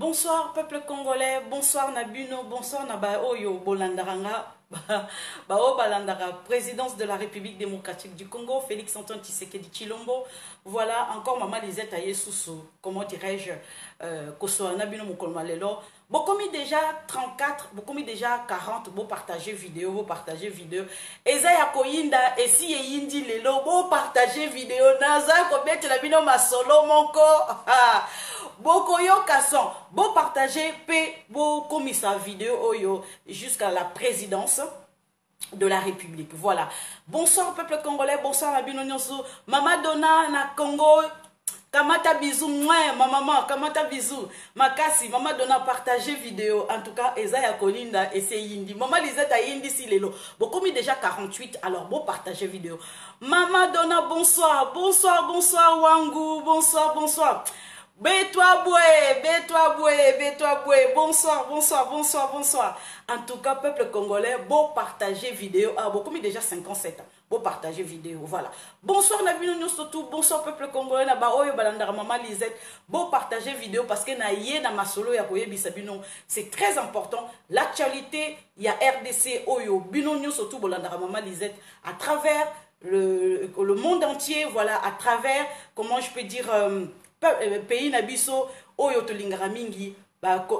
Bonsoir peuple congolais, bonsoir Nabino, bonsoir Nabaoyo Bolandaranga, Bao Balandara, présidence de la République démocratique du Congo, Félix Antoine Tshisekedi Tshilombo. Voilà encore Maman Lisette Ayesusu, comment dirais-je, Kosoa Nabino Mukolmalelo. Bon, comme déjà 34, bon, comme déjà 40, bon partager vidéo, bon partager vidéo. Ezaya Koyinda, et si Yindi Lelo, bon partager vidéo. Naza, combien tu l'as mis dans ma solo, mon corps. Boko yo kasson, bon partager, bon commis sa vidéo oyo jusqu'à la présidence de la République. Voilà. Bonsoir peuple congolais, bonsoir Nabino Nyonso. Mama Donna na Congo. Kamata bisou, moi, ma maman, kamata bisou. Makasi, maman Donna partager vidéo. En tout cas, Ezaya Kolinda et c'est Yindi. Maman Lisette a Yindi si lelo. Bon, comme il déjà 48, alors bon partager vidéo. Maman Donna, bonsoir, bonsoir, bonsoir, Wangu, bonsoir, bonsoir. Bétoi boué, bonsoir, bonsoir, bonsoir, bonsoir. En tout cas, peuple congolais, bon partager vidéo. Ah, bon, comme il déjà 57 ans, bon partager vidéo, voilà. Bonsoir, Nabino surtout, bonsoir, peuple congolais, Nabaoyo Balandara, Maman Lisette, bon partager vidéo parce que na yé na masolo ya koye bisabino, c'est très important. L'actualité, il y a RDC, Oyo, Bino surtout, Balandara, Maman Lisette, à travers le monde entier, voilà, à travers, comment je peux dire, pays nabiso oyo tolingaka mingi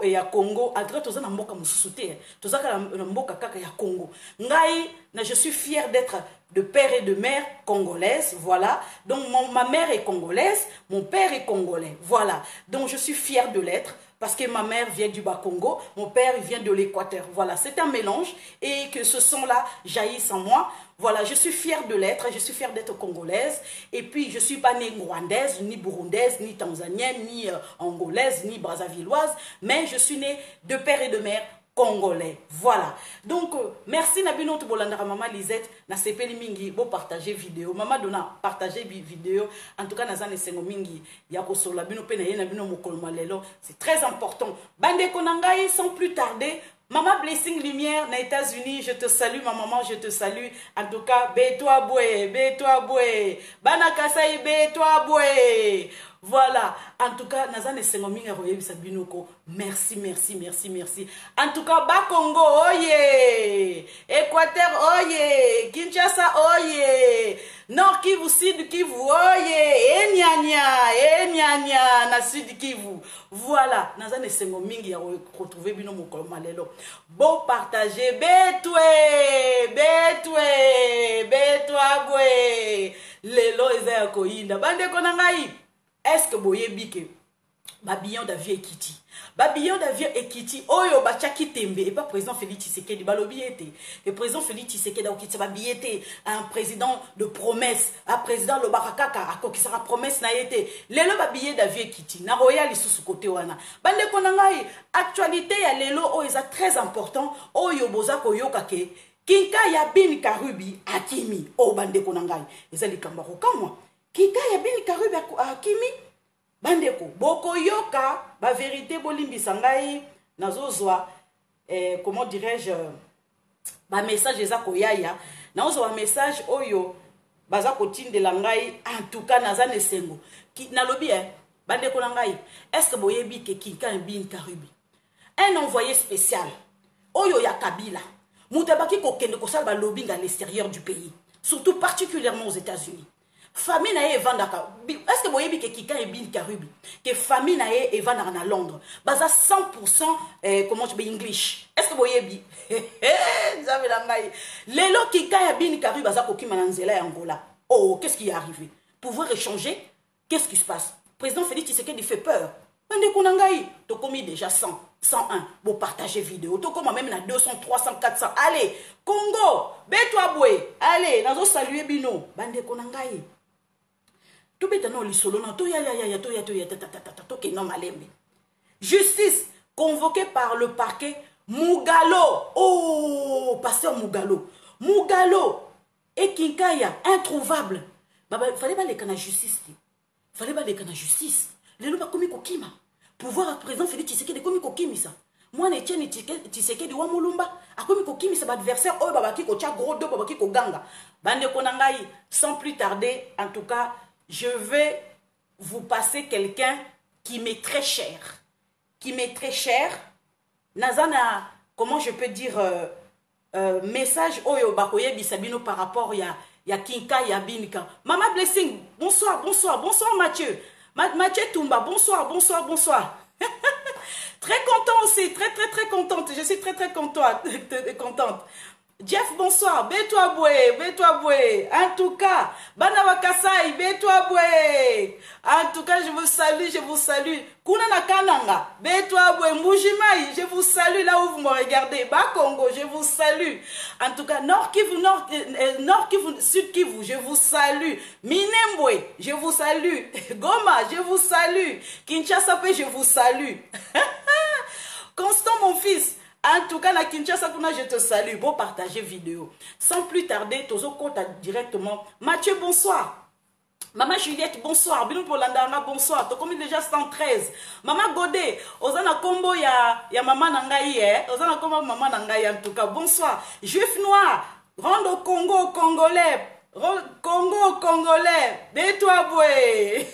ya Congo entre toza na mboka mosusu te tozaka na mboka kaka ya Congo ngai na je suis fière d'être de père et de mère congolaise, voilà. Donc ma mère est congolaise, mon père est congolais, voilà. Donc je suis fière de l'être parce que ma mère vient du Bas-Congo, mon père vient de l'Équateur, voilà. C'est un mélange et que ce son-là jaillisse en moi. Voilà, je suis fière de l'être, je suis fière d'être congolaise. Et puis, je ne suis pas née rwandaise, ni burundaise, ni tanzanienne, ni angolaise, ni brassavilloise, mais je suis née de père et de mère congolais. Voilà. Donc, merci Nabino Tubolandara, Maman Lisette, na sepeli mingi, bo partager vidéo. Maman Donna, partager vidéo. En tout cas, nazane sengo mingi, yako sola bino pe na ye Nabino Mukolmalelo. C'est très important. Bande konangai, sans plus tarder, Maman Blessing Lumière, aux États-Unis, je te salue, ma maman, je te salue. En tout cas, bétoi boué. Bana Kasai, bétoi boué. Voilà. En tout cas, Nazane Sengominga Royebi Binoko. Merci, merci, merci, merci. En tout cas, Bas-Congo, oye. Équateur, oye. Kinshasa, oye. Nord Kivu, Sud Kivu, oye. Enyanya, na Sud Kivu. Voilà. Nazane Sengominga retrouver Bino Mokolo Malelo. Bon partager. Bétoué boué. Lelo Ezaya Koyinda. Bande konangai. Est-ce que boye bike babillon d'avion ekiti babillon d'avion ekiti oyo bachaki tembe et pas président Félix Tshisekedi balobi ete le président Félix Tshisekedi okiti babillete un président de promesse un président le barakaka akokisaka promesse na yete lelo babillon d'avion ekiti na royal lisusu côté wana bande konangai actualité ya lelo oyo eza très important oyo boza koyoka ke Kinka ya bin Karubi akimi o bande konangai ezali kamba ko kamwa Kika ya bini Karubi akimi bandeko boko yoka ba vérité bolimbisa ngai nazozwa comment dirais-je ba message eza koyaya nazozwa ba message oyo baza kotindela ngai en tout cas nazane sengo nalobi bandeko na ngai est-ce que boyebi ke Kika ya bini Karubi un envoyé spécial oyo ya Kabila mutabaki kokende kosala ba lobbying à l'extérieur du pays surtout particulièrement aux États-Unis. Famille na evandaka. Est-ce que vous voyez que Kika et Bin Karubi que famille na evandaka na Londres baza 100% comment je dis English. Est-ce que vous voyez bi j'avais la maille. Lelo Kika et Bin Karubi baza kokima na nzela ya Angola. Oh, qu'est-ce qui est arrivé? Pouvoir échanger? Qu'est-ce qui se passe? Président Félix Tshisekedi fait peur. Bande konangai, to komi déjà 100, 101, bon partager vidéo, to koma même na 200, 300, 400. Allez, Congo, bétoi boué. Allez, nazo saluer bino. Bande konangai. To betano lisolo na to ya to ke non malembe. Justice convoquée par le parquet Mugalo. Oh, pasteur Mugalo. Mugalo et Kinkaya introuvable. Baba fallait pas les kana justice. Fallait pas les kana justice. Les lois comme kokima. Pouvoir à présent Félix Tshisekedi comme kokimi ça. Moi n'etienne Tshisekedi wa mulumba. A comme kokimi ça adversaire oh babaki ko tia gros deux babaki ko ganga. Bande konangai sans plus tarder en tout cas je vais vous passer quelqu'un qui m'est très cher. qui m'est très cher. Nazana, comment je peux dire, message oyo bakoye bisabino par rapport ya Kinka ya Binka. Mama Blessing, bonsoir, bonsoir, bonsoir Mathieu. Mathieu Toumba, bonsoir, bonsoir, bonsoir. Très content aussi, très contente. Je suis très contente. Jeff, bonsoir. Bétoi Boué. En tout cas, Banawa Kasai, Bétoi Boué. En tout cas, je vous salue. Kunana Kananga, Bétoi Boué, Mbujimaï, je vous salue là où vous me regardez. Bakongo, je vous salue. En tout cas, Nord Kivu, Sud Kivu, je vous salue. Minembwe, je vous salue. Goma, je vous salue. Kinshasa, je vous salue. Constant, mon fils. En tout cas, la Kinshasa, je te salue. Bon, partager vidéo. Sans plus tarder, Tozo compte directement. Mathieu, bonsoir. Maman Juliette, bonsoir. Binou Polandanga, bonsoir. Tu commis déjà 113. Maman Godé, Ozana Kombo ya maman Nangaï, Ozana Kombo maman Nangaï, en tout cas. Bonsoir. Juif noir, rendre au Congo, Congolais. Congo, Congolais. Bétoi Boué.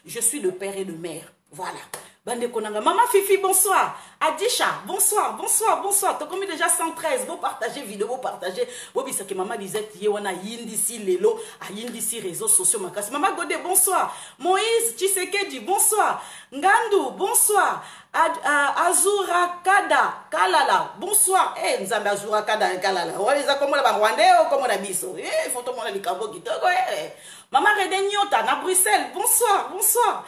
Je suis le père et le mère. Voilà. Bande Konanga. Maman Fifi, bonsoir. Adisha, bonsoir. Tu as commis déjà 113. Vous partagez vidéo, vous partagez. Vous savez que maman disait, Yewana Yindisi Lelo, à Yindisi réseaux sociaux. Maman Godé, bonsoir. Moïse Tshisekedi, bonsoir. Ngandou, bonsoir. Azura Kada, Kalala, bonsoir. Eh, Nzambe Azura Kada, Kalala. On les a comme la Rwandais ou comme la Bisso. Eh, faut tout le monde les cabos qui te Maman Redenyota, na Bruxelles, bonsoir.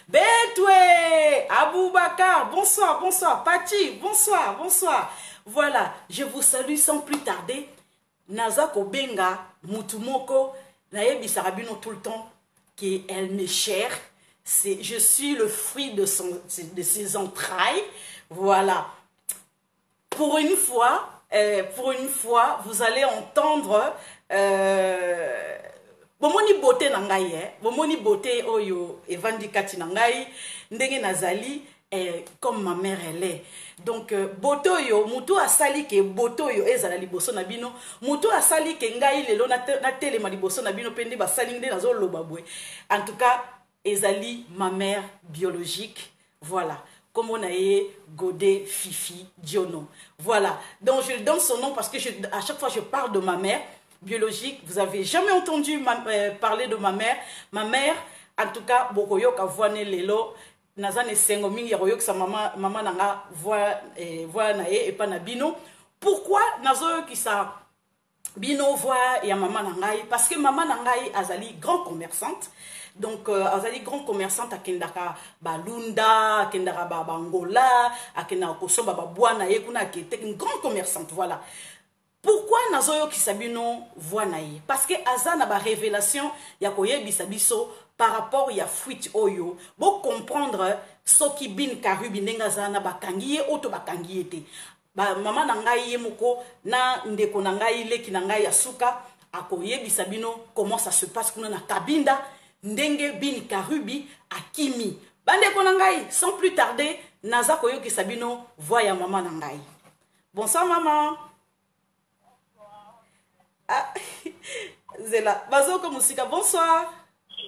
Betoué, Aboubakar, bonsoir. Pati, bonsoir. Voilà, je vous salue sans plus tarder. Nazako Benga, Mutumoko, Naebi Sarabino tout le temps, qu'elle m'est chère. Je suis le fruit de ses entrailles. Voilà. Pour une fois, vous allez entendre... Bomoni beauté nangai, bomoni beauté oyo evandi kati nangai, ndenge nazali comme ma mère elle est. Donc beauté oyo mutu asali ke beauté oyo ezala liboso na bino, mutu asali ke ngai lelo na telema liboso na bino pende basali nde nazo loba bwe. En tout cas, ezali ma mère biologique. Voilà. Comme on a Godé Fifi Diono. Voilà. Donc je donne son nom parce que à chaque fois je parle de ma mère biologique. Vous avez jamais entendu parler de ma mère. Ma mère, en tout cas, Bokoyo ka voine lelo, nazane sengo mingi royo sa maman nanga voix nae et pas na bino. Pourquoi nazo ki sa bino voix ya maman nangai? Parce que maman nangai azali grand commerçante. Donc azali grand commerçante à Kendaka Balunda, à Kendaka Bangola, à Kendaka Kosomba Babouana et kuna qui était une grande commerçante. Voilà. Pourquoi nazoyo kisabino voix naïe? Parce que azana ba révélation ya koye bisabiso par rapport ya fuite oyo. Bo comprendre soki bin karubi nenga zana bakangiye auto bakangiye te. Ba mama nangai moko na ndeko nangai leki nangai ya suka akoye bisabino comment ça se passe kuna na kabinda ndenge bin karubi akimi. Bandeko nangai sans plus tarder naza koyo kisabino voix ya mama nangai. Bonsoir maman. Ah, Zéla. Bazoko Moussika, bonsoir.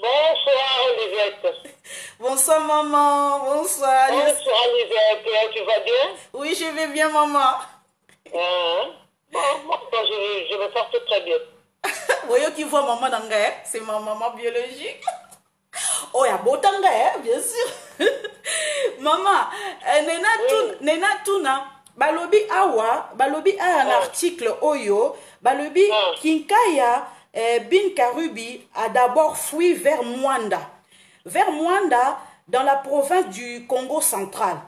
Bonsoir, Elisette. Bonsoir, maman. Bonsoir. Bonsoir, Elisette. Tu vas bien? Oui, je vais bien, maman. Bon, moi, je me porte très bien. Vous voyez qui voit maman d'Angaï? C'est ma maman biologique. Oh, il y a beau d'Angaï, bien sûr. Maman, Nena Tuna, Balobi Awa, Balobi a un article Oyo. Balobi Kinkaya Bin Karubi a d'abord fui vers Mwanda. Vers Mwanda, dans la province du Congo central,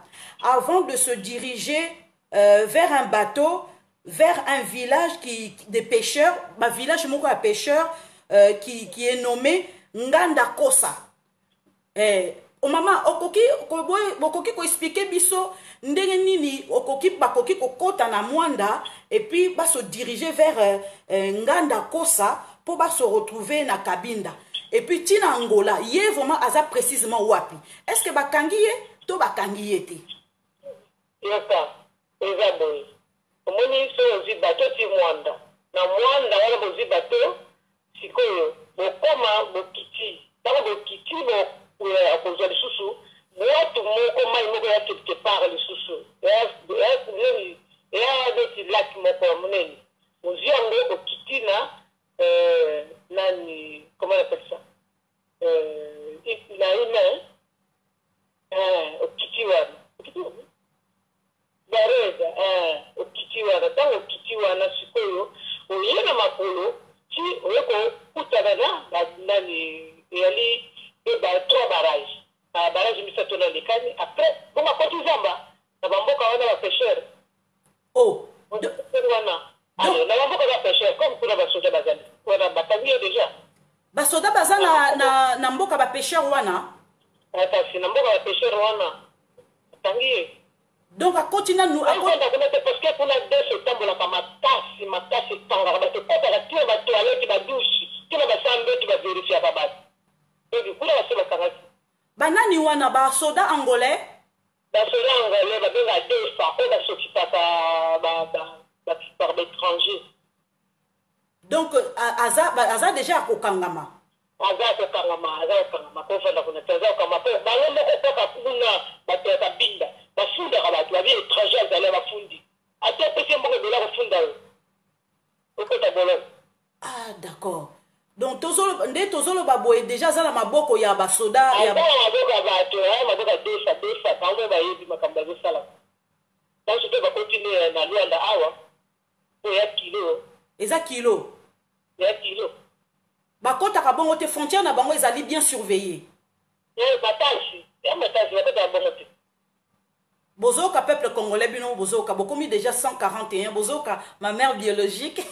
avant de se diriger vers un bateau, vers un village des pêcheurs, un village à pêcheurs qui est nommé Nganda Kosa. O mama okoki ko expliquer biso ndenge nini bakoki kokota na Mwanda et puis ba se diriger vers Nganda Kosa pour ba se retrouver na Kabinda et puis tina Angola yé vraiment aza précisément wapi est-ce que bakangiye to bakangiye te yaka ezaboy omoni so ozi bato ti Mwanda na Mwanda wala bozi bato sikoyo bokoma bokiti taba bokiti bo akozwa lisusu watu moko mai moko ya quelque part lisusu ya neti laki moko monene ozwi yango okiti na nani comment on appelle ça na humain okiti wana bareza okiti wana ntango okiti wana sikoyo oye na makolo ti oye kokutana na nani eyali trois barrage barrage misato na lekani après bongo akoti zamba na bamboka wana bapêcheur wana na bamboka bapêcheur comme kuna basoda bazali wana batangi yo déjà basoda baza na mboka bapêcheur wana kasi na mboka bapêcheur wana batangi ye donc akoti nanu akonda kuna te parce que kuna deso etambolaka makasi etangaka bato ekotaka tina batoilette badouche tina basambeti bavérifiaka bato donc kuna base bakangaki banani wana basoda angolais basoda angolais babenga defa oyo basokisaka par baétranger donc aza déjà akokangama aza kokangama kofanda kuna te aza kokangama mpo bango moko koka kuna bato ya kabinda bafundaka bato babi étranger azali bafundi ate pesi mbongo edola kofunda oyo okota boloko d'accord donc nde tozoloba boye déjà aza na maboko ya basoda aza na maboko ya bato maboko defa bango bayebi makambo azosalaka donc mpe bakontinue na lwanda awa oyo ya kilo eza kilo ya kilo bakotaka bongo te frontière na bango ezali bien surveillé matasi bakotaka bongo te bozoka peuple congolais bino bozoka bokomi déjà 141 bozoka ma mère biologique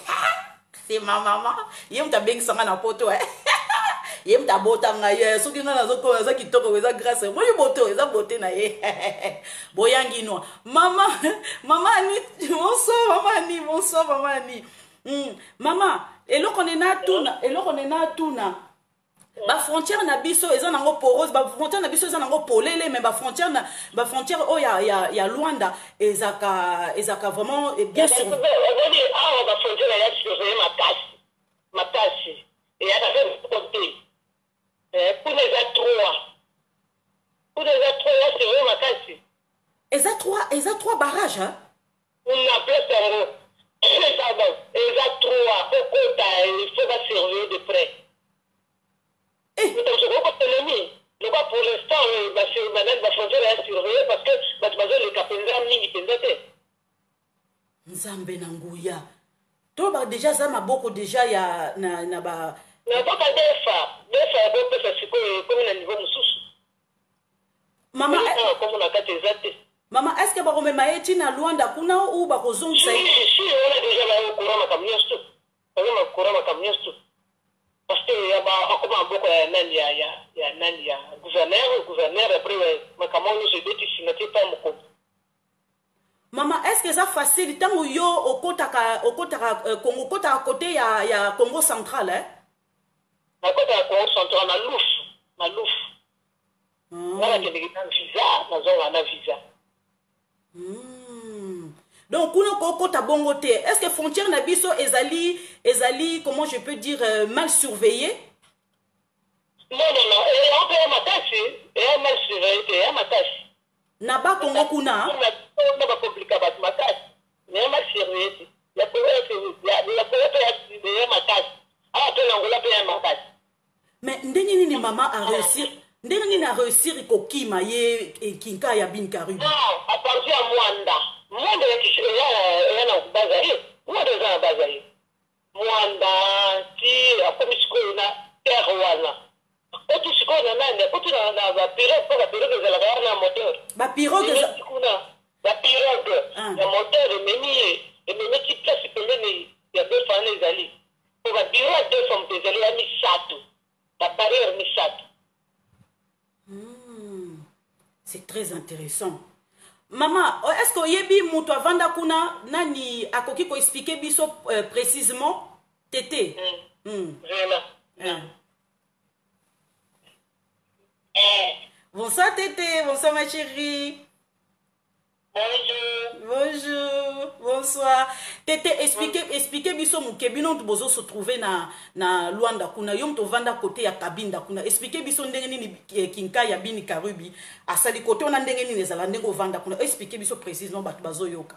c'est ma maman ye mutu abengisanga na poto ye mutu abotanga ye soki nga nazokoma eza kitoko eza grâce moi boto eza bote na ye boyangi noa mama ani bonsoir mama ani mama eloko nena tuna bafrontière na biso eza nango porose bafrontière na biso eza nango polele mais bafrontière oyo ya Luanda ezaka vraiment bien sûr awa bafrontière ya surveille makasi eyaka mpe côté kuna eza ya surveille makasi eza trois barrages na place yango pardon eza trois kokota il faut basurveiller de près pour l'instant bafrontière ya surveiller parce que bato bazoleka mpenza mingi mpenza te nzambe na nguya to déjà za maboko déjà ya na boka defa bopesa sikoyo ekomi na niveau mosusu komona kati eza te mama est ce que bakomema ye ntina Luanda kuna ou bakozongisa si wana déjà bakokura makambo nyonso bakokura makambo nyonso parce que bakoma maboko ya nani ya gouverneur après makambo nyonso ebetisina te ta mokonzi mama est ce que eza facile ntango yo okotaka Congo okotaka kote ya Congo central nakotaka Congo central na lufu wana kendeki na visa nazonga na visa donc kuna kokota bongo te est ce que frontière na biso ezali comment je peux dire mal surveillé non on peut makasi mal surveillé te makasi na bakongo kuna na bakomplika bato makasi mais mal surveillé te ya makasi awa to nangola mpe ya makasi mais ndenge nini mama a réussir kokima ye kinka ya Binkaribu a partir ya mwanda eya na baza ye mwanda eza na baza ye mwanda ti akomi sikoyo na terre wana oti sikoyo na nani oti na bapirogue mpo bapirogue ezalaka wana na moteur kuna bapirogue ya moteur ememi ti place pembeni ya defa wana ezali po babiro ya defa moto ezali ya misato babarrière misato. C'est très intéressant. Maman, est-ce que yebi mutu avanda kuna nani akoki ko expliquer biso précisément tété? Vraiment. Bonsoir tété, bonsoir ma chérie. Bonjour. Bonjour, bonsoir. tete expliquer biso mukebino bozo se trouver na Luanda kuna yom to vanda côté ya Kabinda kuna expliquer biso ndenge nini Kinka ya Bini Karubi asali côté on ndenge nini ezala ndenge vanda kuna expliquer biso précisément bato bazo yoka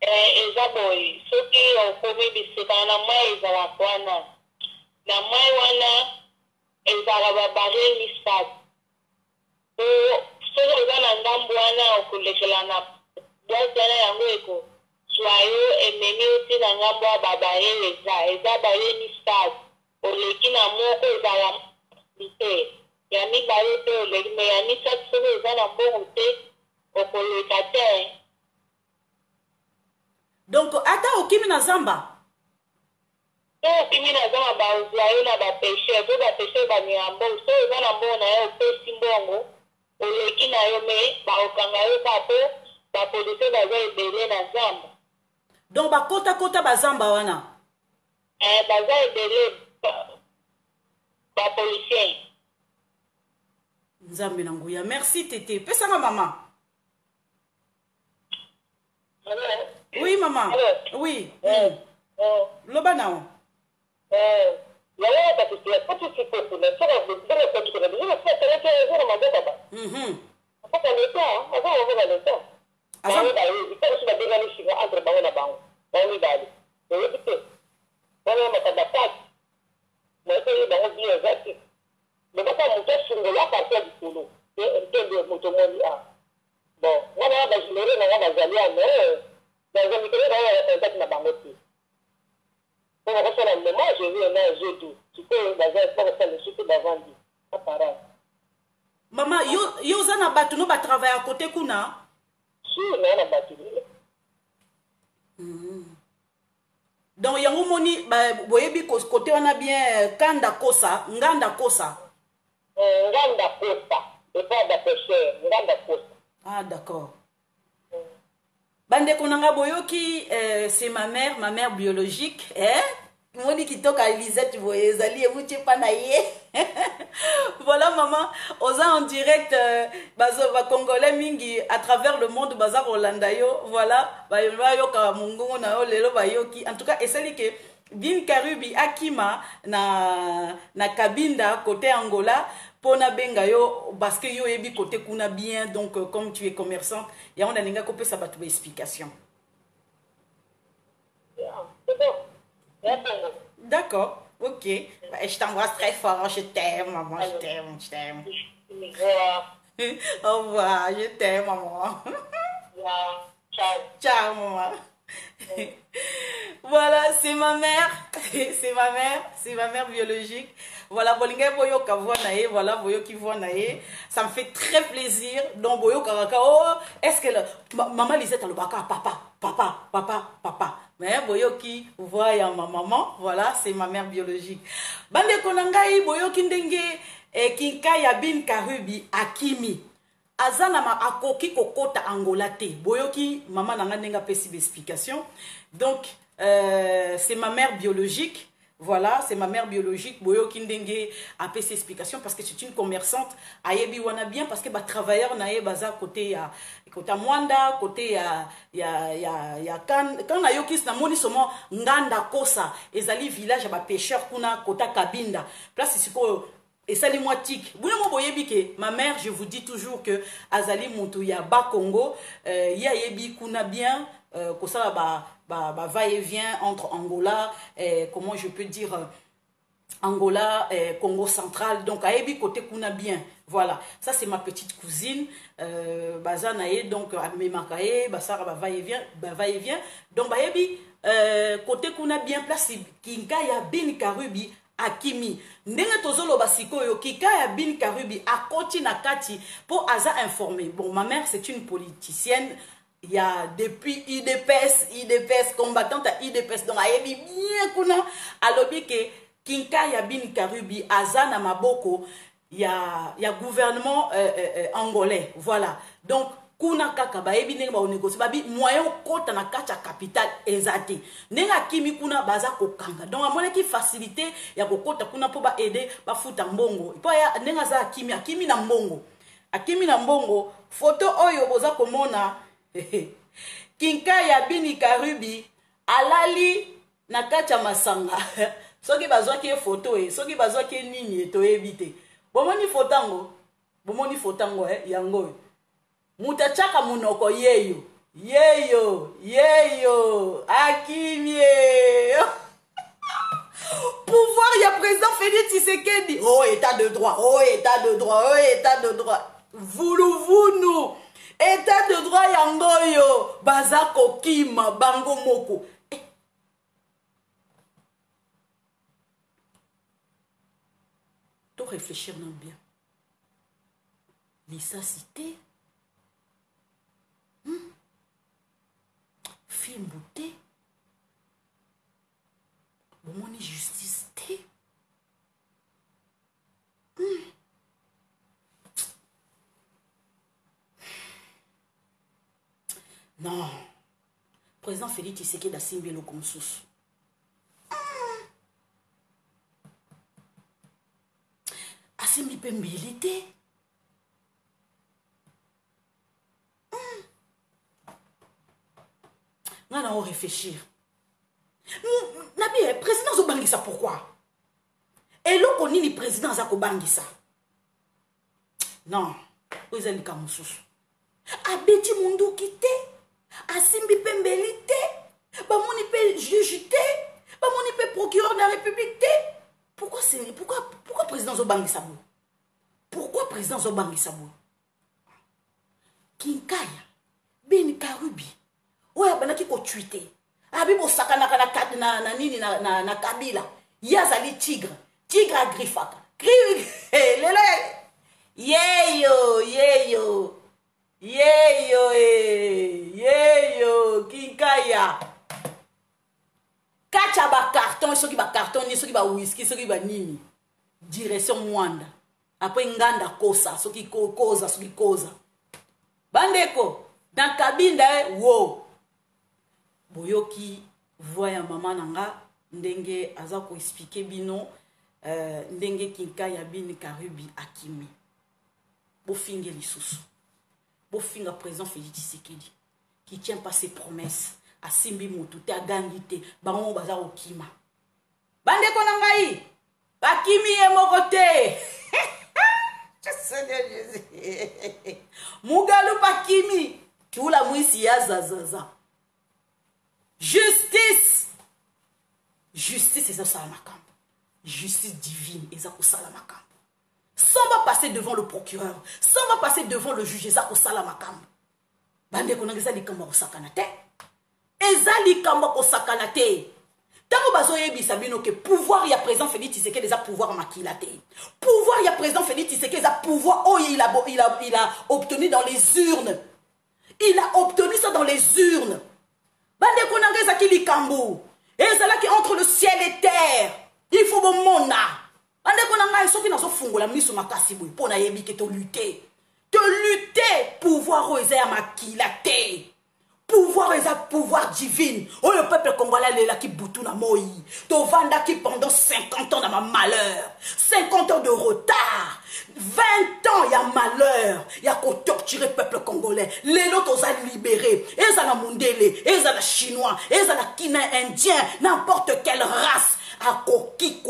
eza boy soki okomi bisika na mai ezala kwana na mai wana ezala babare misat soki oza na ndambo wana okolekela na boite wana yango eko swayo ememi oti na ngambo ya babare eza bare misat oleki na moko ezala bite ya mibale te oleki me ya misat soki eza na mbongo te okoleka te. Donc ata okimi na zamba okimi na zamba bauzwayo na bapeshe to bapeshe bamirambo so eza na mbongo na yo opesi mbongo oleki na yo me baokanga yo papo bapolisie baza ebele na zamba. Donc bakota bazamba wana baza ebele bapolisie. Nzambe na nguya. Merci tete. Pesanga mama. Oui maman. Oui. Loba nao. Maman, yo zana batu no ba travailler à côté kuna? Si, non na batu. Donc yango moni ba boyebi côté wana bien kanda kosa, nganda kosa. Nganda kosa, et pas d'apêcher, nganda kosa. Ah d'accord. Bande konanga boyoki c'est ma mère biologique, Moni qui toque à Elisette, vous voyez, Zali et vous t'es pas naïe. Voilà, maman, osa en direct, baza congolais mingi à travers le monde, baza Rolandayo, voilà, bayo ka mungu na yo lelo bayoki. En tout cas, et c'est que Bini Karubi Akima na Kabinda côté Angola. Pona benga yo parce que yo ebi côté kuna bien donc comme tu es commerçante, ya on a ninga kopé ça battu explication. D'accord, ok. Je t'embrasse très fort, je t'aime, maman, je t'aime. Au revoir, je t'aime, maman. Ciao, maman. Voilà, c'est ma mère, c'est ma mère biologique. Voilà, voilà, ça me fait très plaisir. Donc, boyo karaka, oh, est-ce que maman Lisette le baka, papa. Mais boyo qui voit ma maman, voilà, c'est ma mère biologique. Bande konangai boyo kindenge Kinka ya Bini Karubi Akimi. Azana ma akoki kokota Angola te. Boyo ki maman nanga nenga pesi explication. Donc c'est ma mère biologique. Voilà, c'est ma mère biologique. Boyo Kindenge a fait ses explications parce que c'est une commerçante. Ayebi wana bien parce que ba travailleur na baza côté Mwanda, côté ya quand na yokis na moni somo nganda kosa ezali village ba pêcheur kuna kota Kabinda. Place siko et ça les moitiques. Vous ne voyez que ma mère, je vous dis toujours que Azali Moutou ya ba Congo, ya yebi kuna bien que ça va et vient entre Angola, comment je peux dire, Angola, Congo central, donc à Ebi côté kuna bien, voilà, ça c'est ma petite cousine, Bazanae, donc à Memakae, Basara va et vient, donc à Ebi côté kuna bien place, Kinka ya Bini Karubi Akimi, ndenge tozolo basiko yo Kinka ya Bini Karubi akoti na kati pour aza informer. Bon, ma mère c'est une politicienne. Il y a depuis IDPS, combattante à IDPS. Donc, il y a bien kuna alobi que Kinka ya Bini Karubi, Azana Maboko, il y a gouvernement angolais. Voilà. Donc, kuna kaka ba ebi nenga ba négocie babi moyen kota na kacha capital ezate. Nenga kimi kuna baza kokanga. Donc, amone ki facilité ya kokota kuna po ba aider ba futa mbongo. Po ya nenga za akimi na mbongo. Akimi na mbongo, photo oyo boza komona Kinkaya Bini Karubi alali na kati ya masanga soki bazwaki photo soki bazwaki nini to ebite bomoni fotango yango mutachaka munoko yeyo akimie pouvoir ya président Félix Tshisekedi oh état de droit vulu état de droit yangoyo bazako kima bango moko to réfléchir non bien l'issacité Fimbouté bomoni justice te non président Félix Tshisekedi asimbi eloko mosusu asimbi mpe mbeli te nga na o réfléchir nabi président azobangisa pourquoi eloko nini président aza kobangisa non oyo eza likambo mosusu abeti munduki te asimbi mpe mbeli te bamoni mpe juge te bamoni mpe procureur de la république te pourquoi président azobangisa boye pourquoi président azobangisa boye Kinkaya Bini Karubi oyo abandaki kotwite abi bosakanaka na nini na Kabila ye azali tigre agrifaka lelo yeyo Kinkaya kacha bacarton soki bacarton ni soki whisky soki nini direction Mwanda après nganda kosa soki koza bandeko dans Kabinda wo boyoki voix ya mama nanga ndenge aza ko expliquer bino ndenge Kinkaya Bini Karubi akimi bofinge lisusu bofinga président Félix Tshisekedi qui tient pas ses promesses asimbi mutu te agangi te bango baza okima bandeko na ngai bakimi ye moko te mugalu bakimi kiula mwisi ya zazaza justice eza sala makambo justice divine eza kosala makambo sans va passer devant le procureur sans va passer devant le juge eza kosala makambo bandeko na eza likambo kosakana te eza likambo kosakana te tango bazoyebisa bino ke pouvoir ya président Félix Tshisekedi eza pouvoir makila te pouvoir ya président Félix Tshisekedi eza pouvoir oh il a obtenu dans les urnes il a obtenu ça dans les urnes bandeko na eza ki likambo ezalaki entre le ciel et terre il faut bomona bandeko na ngai soki nazofungola miso makasi boye mpo nayebi ke to lutter pouvoir oyo eza ya makila te pouvoir eza pouvoir divine oyo peuple congolais lelaki butu na moi tovandaki pendant 50 ans na ma malheur 50 ans de retard 20 ans ya malheur ya kotorturer peuple congolais lelo toza libéré ezala mundele ezala chinois ezala kina indien n'importe quelle race akoki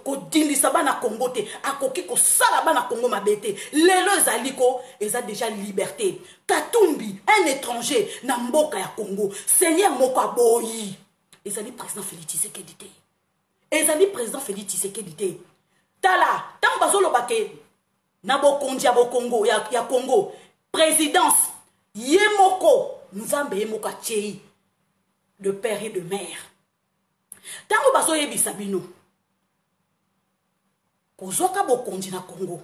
kodilisa bana Congo te akoki kosala bana Congo mabe te lelo ezaliko eza déjà liberté Katumbi un étranger na mboka ya Congo seigneur moko aboyi ezali président Félix Tshisekedi te ezali président Félix Tshisekedi te tala tango bazoloba ke na bokonzi ya bokongo ya Congo présidence ye moko nzambe ye moko atie de père et de mère tango bazoyebisa bino kozwaka bokonzi na Congo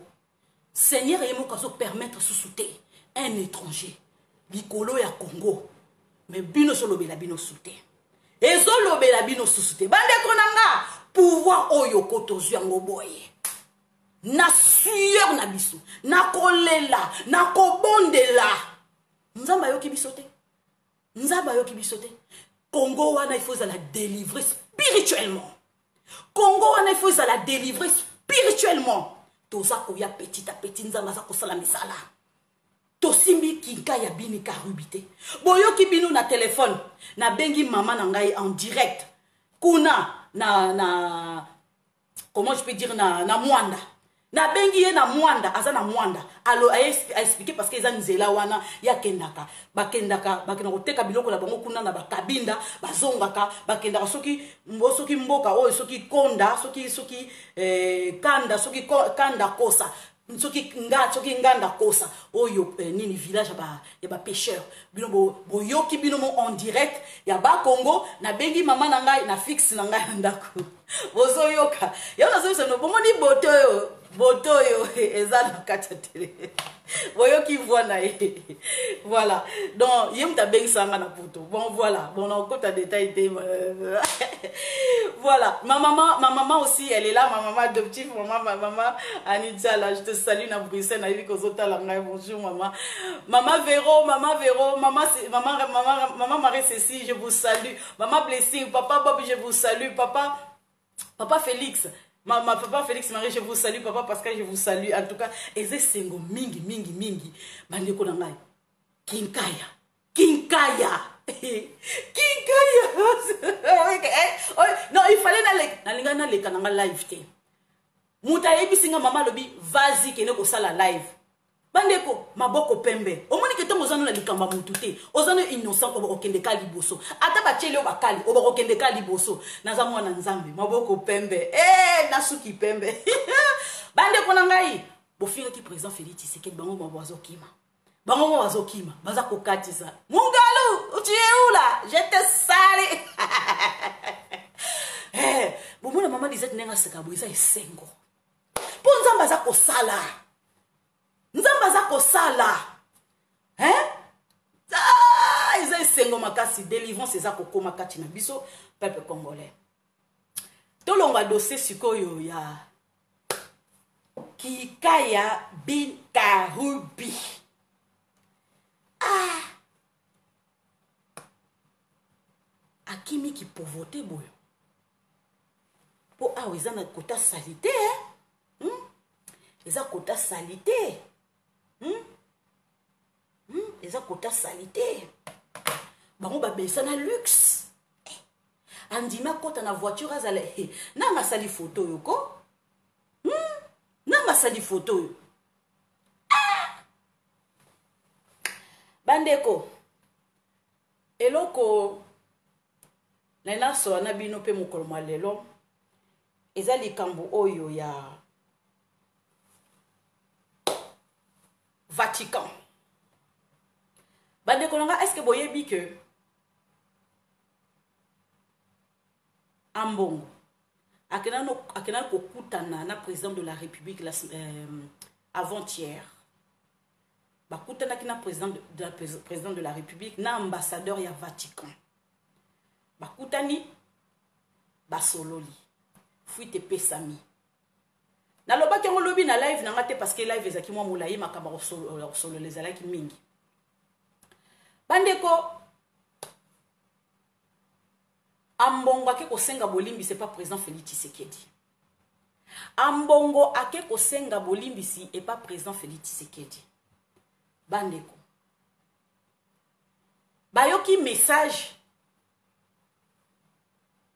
seigneur ye moko azopermettre susu te un étranger likolo ya Congo mais bino solobela bino sute ezolobela bino susu te bandeko nanga pouvoir oyo kotozu yango boye na sueur na biso na kolela na kobondela nzamba yoki biso te nzamba yoki biso te Congo wana il faut la délivrer spirituellement Congo wana il faut la délivrer spirituellement toza koya petit à petit nzamba za kosala misala tosimbi kinka ya bini karubite boyoki bino na téléphone na bengi mama na ngai en direct kuna na comment je peux dire na mwanda na bengi ye na mwanda aza na mwanda alo a expliquer parce que eza nzela wana ya kendaka bakendaka koteka biloko na bango kuna na bakabinda bazongaka bakendaka soki mboka oyo soki konda soki kanda soki kanda kosa soki nganda kosa oyo nini village ya ba pêcheur bino boyoki bino mo en direct ya ba Congo na bengi mama na ngai na fixe na ngai ndako bozoyoka ya nazo no bomoni botoyo eza na kati ya tele boyoki voix ye voilà donc yem ta bengi sanga na poto bon voilà bon on compte à détail voilà ma maman aussi elle est là ma maman adoptive ma maman Anita là je te salue na Bruxelles na yiko zota la ngai bonjour maman Véro maman Marie Cécile je vous salue maman Blessing papa Bob je vous salue papa Félix papa Félix Marie je vous salue papa Pascal je vous salue en tout cas eze sengo mingi bandeko na ngai kinkaya non il fallait na leka na live te muta yebisinga mama lobi vas-y kene ko sala live bandeko maboko pembe omoni ke tongo zano na likamba mutu te ozano innocent ko bakokende ka liboso ata bachele obakali obakokende ka liboso naza mwana nzambe maboko pembe nasuki pembe bandeko na ngai bofinga ki président Félix Tshisekedi bango bazokima baza kokatisa mungalu utieula je te sale bomona mama disait nenga seka boisa esengo po nzamba za kosala ils esengo makasi délivrance eza kokoma kati na biso peuple congolais tolonga dossier sikoyo ya Kikaya bin Karubi akimi ki pauvreté boyo po eza na kota salité eza kota salité eza kota salité bango babesa na luxe andima kota na voiture azala nanga sali photo yoko nanga sali photo yo bandeko eloko na so na bino pe mokolo malelo eza likambo oyo ya Vatican. Bandeko nanga est-ce que boyebi que Ambongo akena kokutana na président de la République avant-hier. Bakutana kina président de la République na ambassadeur ya Vatican. Bakutani basololi. Fuite pesami. Na loba ke ngolobi na live nanga te parce que live ezaki mwa molayi makamba solo les alaki mingi. Bandeko Ambongo ake kosenga bolimbi c'est pas président Félix Tshisekedi. Ambongo ake kosenga bolimbi et pas président Félix Tshisekedi. Bandeko bayoki message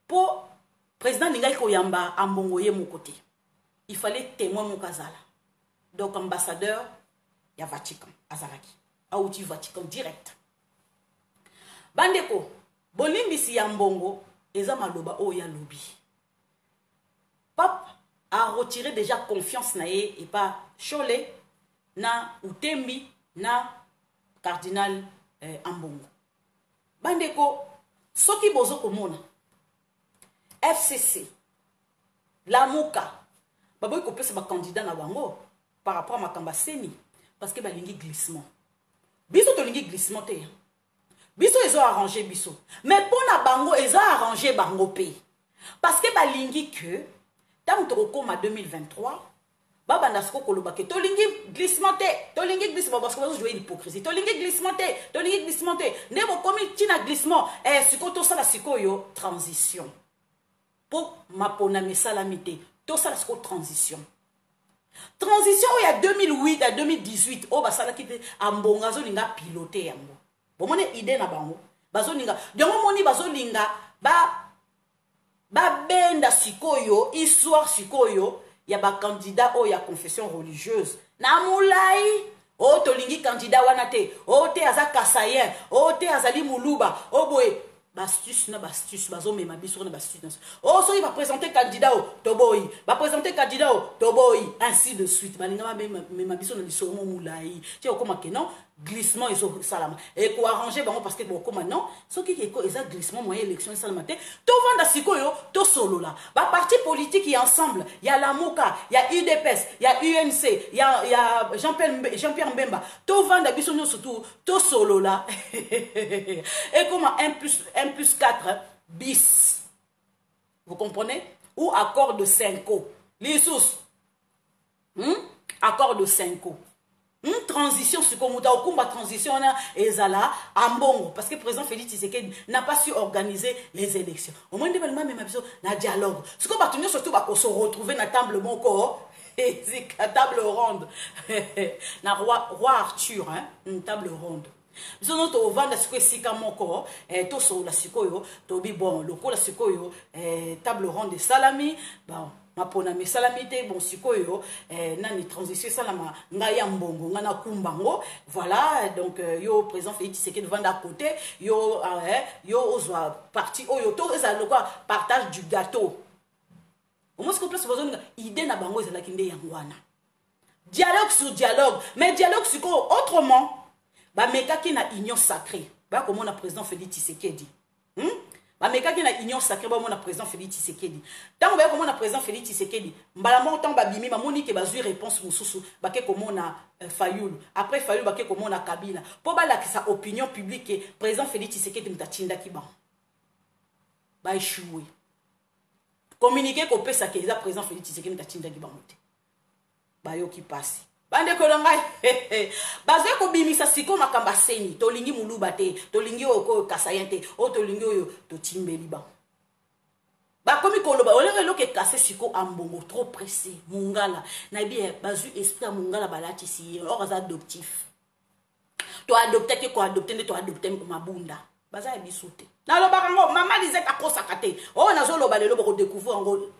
pour président Ningai Koyamba Ambongo ye mon côté. Il fallait témoin mon kazala. Donc ambassadeur ya Vatican azalaki. Aouti Vatican direct. Bandeko bolimbisi ya Mbongo eza maloba o ya lobi. Pape a retiré déjà confiance na ye et pas Chole na Utembi na cardinal Ambongo. Bandeko soki bozo komona FCC Lamuka baboy ko pesa ba candidat na bango par rapport à makamba seni parce que balingi glissement biso to lingi glissement te biso ils ont arrangé biso mais pour na bango ils ont arrangé bango pe parce que balingi que tant to koma 2023 baba ndasko koloba ke to lingi glissement parce que vous jouez l'hypocrisie to lingi glissement ne bo komi tina glissement siko to sala siko yo transition pour mapona misalamité tout ça c'est transition Transition il y a 2008 à 2018 oh basala ki te ambonga zo linga piloter yango bomone idée na bango bazo linga dongo moni bazo linga ba benda sikoyo histoire sikoyo ya ba candidat o ya confession religieuse na mulai o tolingi candidat wana te o te aza kasayen o te azali muluba o boye bastus na bastus bazo mema biso na bastus o so il va présenter candidat o toboyi va présenter candidat o toboyi ainsi de suite balinga mema biso na liso mo mulai ti okoma ke non glissement iso salama et ko arranger bango parce que boko maintenant ce qui est ça glissement moyen élection salama te to vanda sikoyo to solo là ba parti politique y ensemble il y a la Moka il y a UDPS il y a UNC il y a Jean-Pierre Mbemba to vanda biso no surtout to solo là et comment 1+4 bis vous comprenez ou accord de 5 lissus accord de 5 transition sur comme on transition ezala ambongo parce que le président Félix Tshisekedi n'a pas su organiser les élections au moins même na dialogue ce qu'on va tenir surtout va se retrouver na table moko et la table ronde na roi Arthur une table ronde biso no to vanda siko sika moko to so la sikoyo to bi bon lokola sikoyo table ronde salami bon mapona mesalamite bon sikoyo nani transition salama ngaya mbongo ngana kumbango voilà donc yo président Félix Tshisekedi vanda à côté yo ozwa parti oyo to eza lokwa partage du gâteau au moins ce qu'on place besoin idée na bango ezala kinde yangwana dialogue sur dialogue mais dialogue sur autrement ba mekaki na union sacrée ba comme on a président Félix Tshisekedi ba mekaki na union sacrée ba mon président Félix Tshisekedi tant ba comme on a président Félix Tshisekedi mbala mo tant ba bimi ba moni ke bazui réponse mususu ba ke comme on a Fayulu après Fayulu ba ke comme on a Kabila po ba la sa opinion publique président Félix Tshisekedi mtatinda ki ba échoué communiquer ko pesa ke za président Félix Tshisekedi mtatinda ki ba moté ba yo ki passe bande ko ngai bazé ko bimisa siko makamba seni tolingi muluba te tolingi oko kasayente o tolingi oyo to timbeli ba komi ko loba olere loke kase siko ambongo trop pressé mungala na bien bazu esprit mungala balati si or za adoptif to adopter ke ko adopter ne to adopter mabunda baza bisute na loba ngo mama disait akosa kate o na zo loba le loba ko découvrir ngo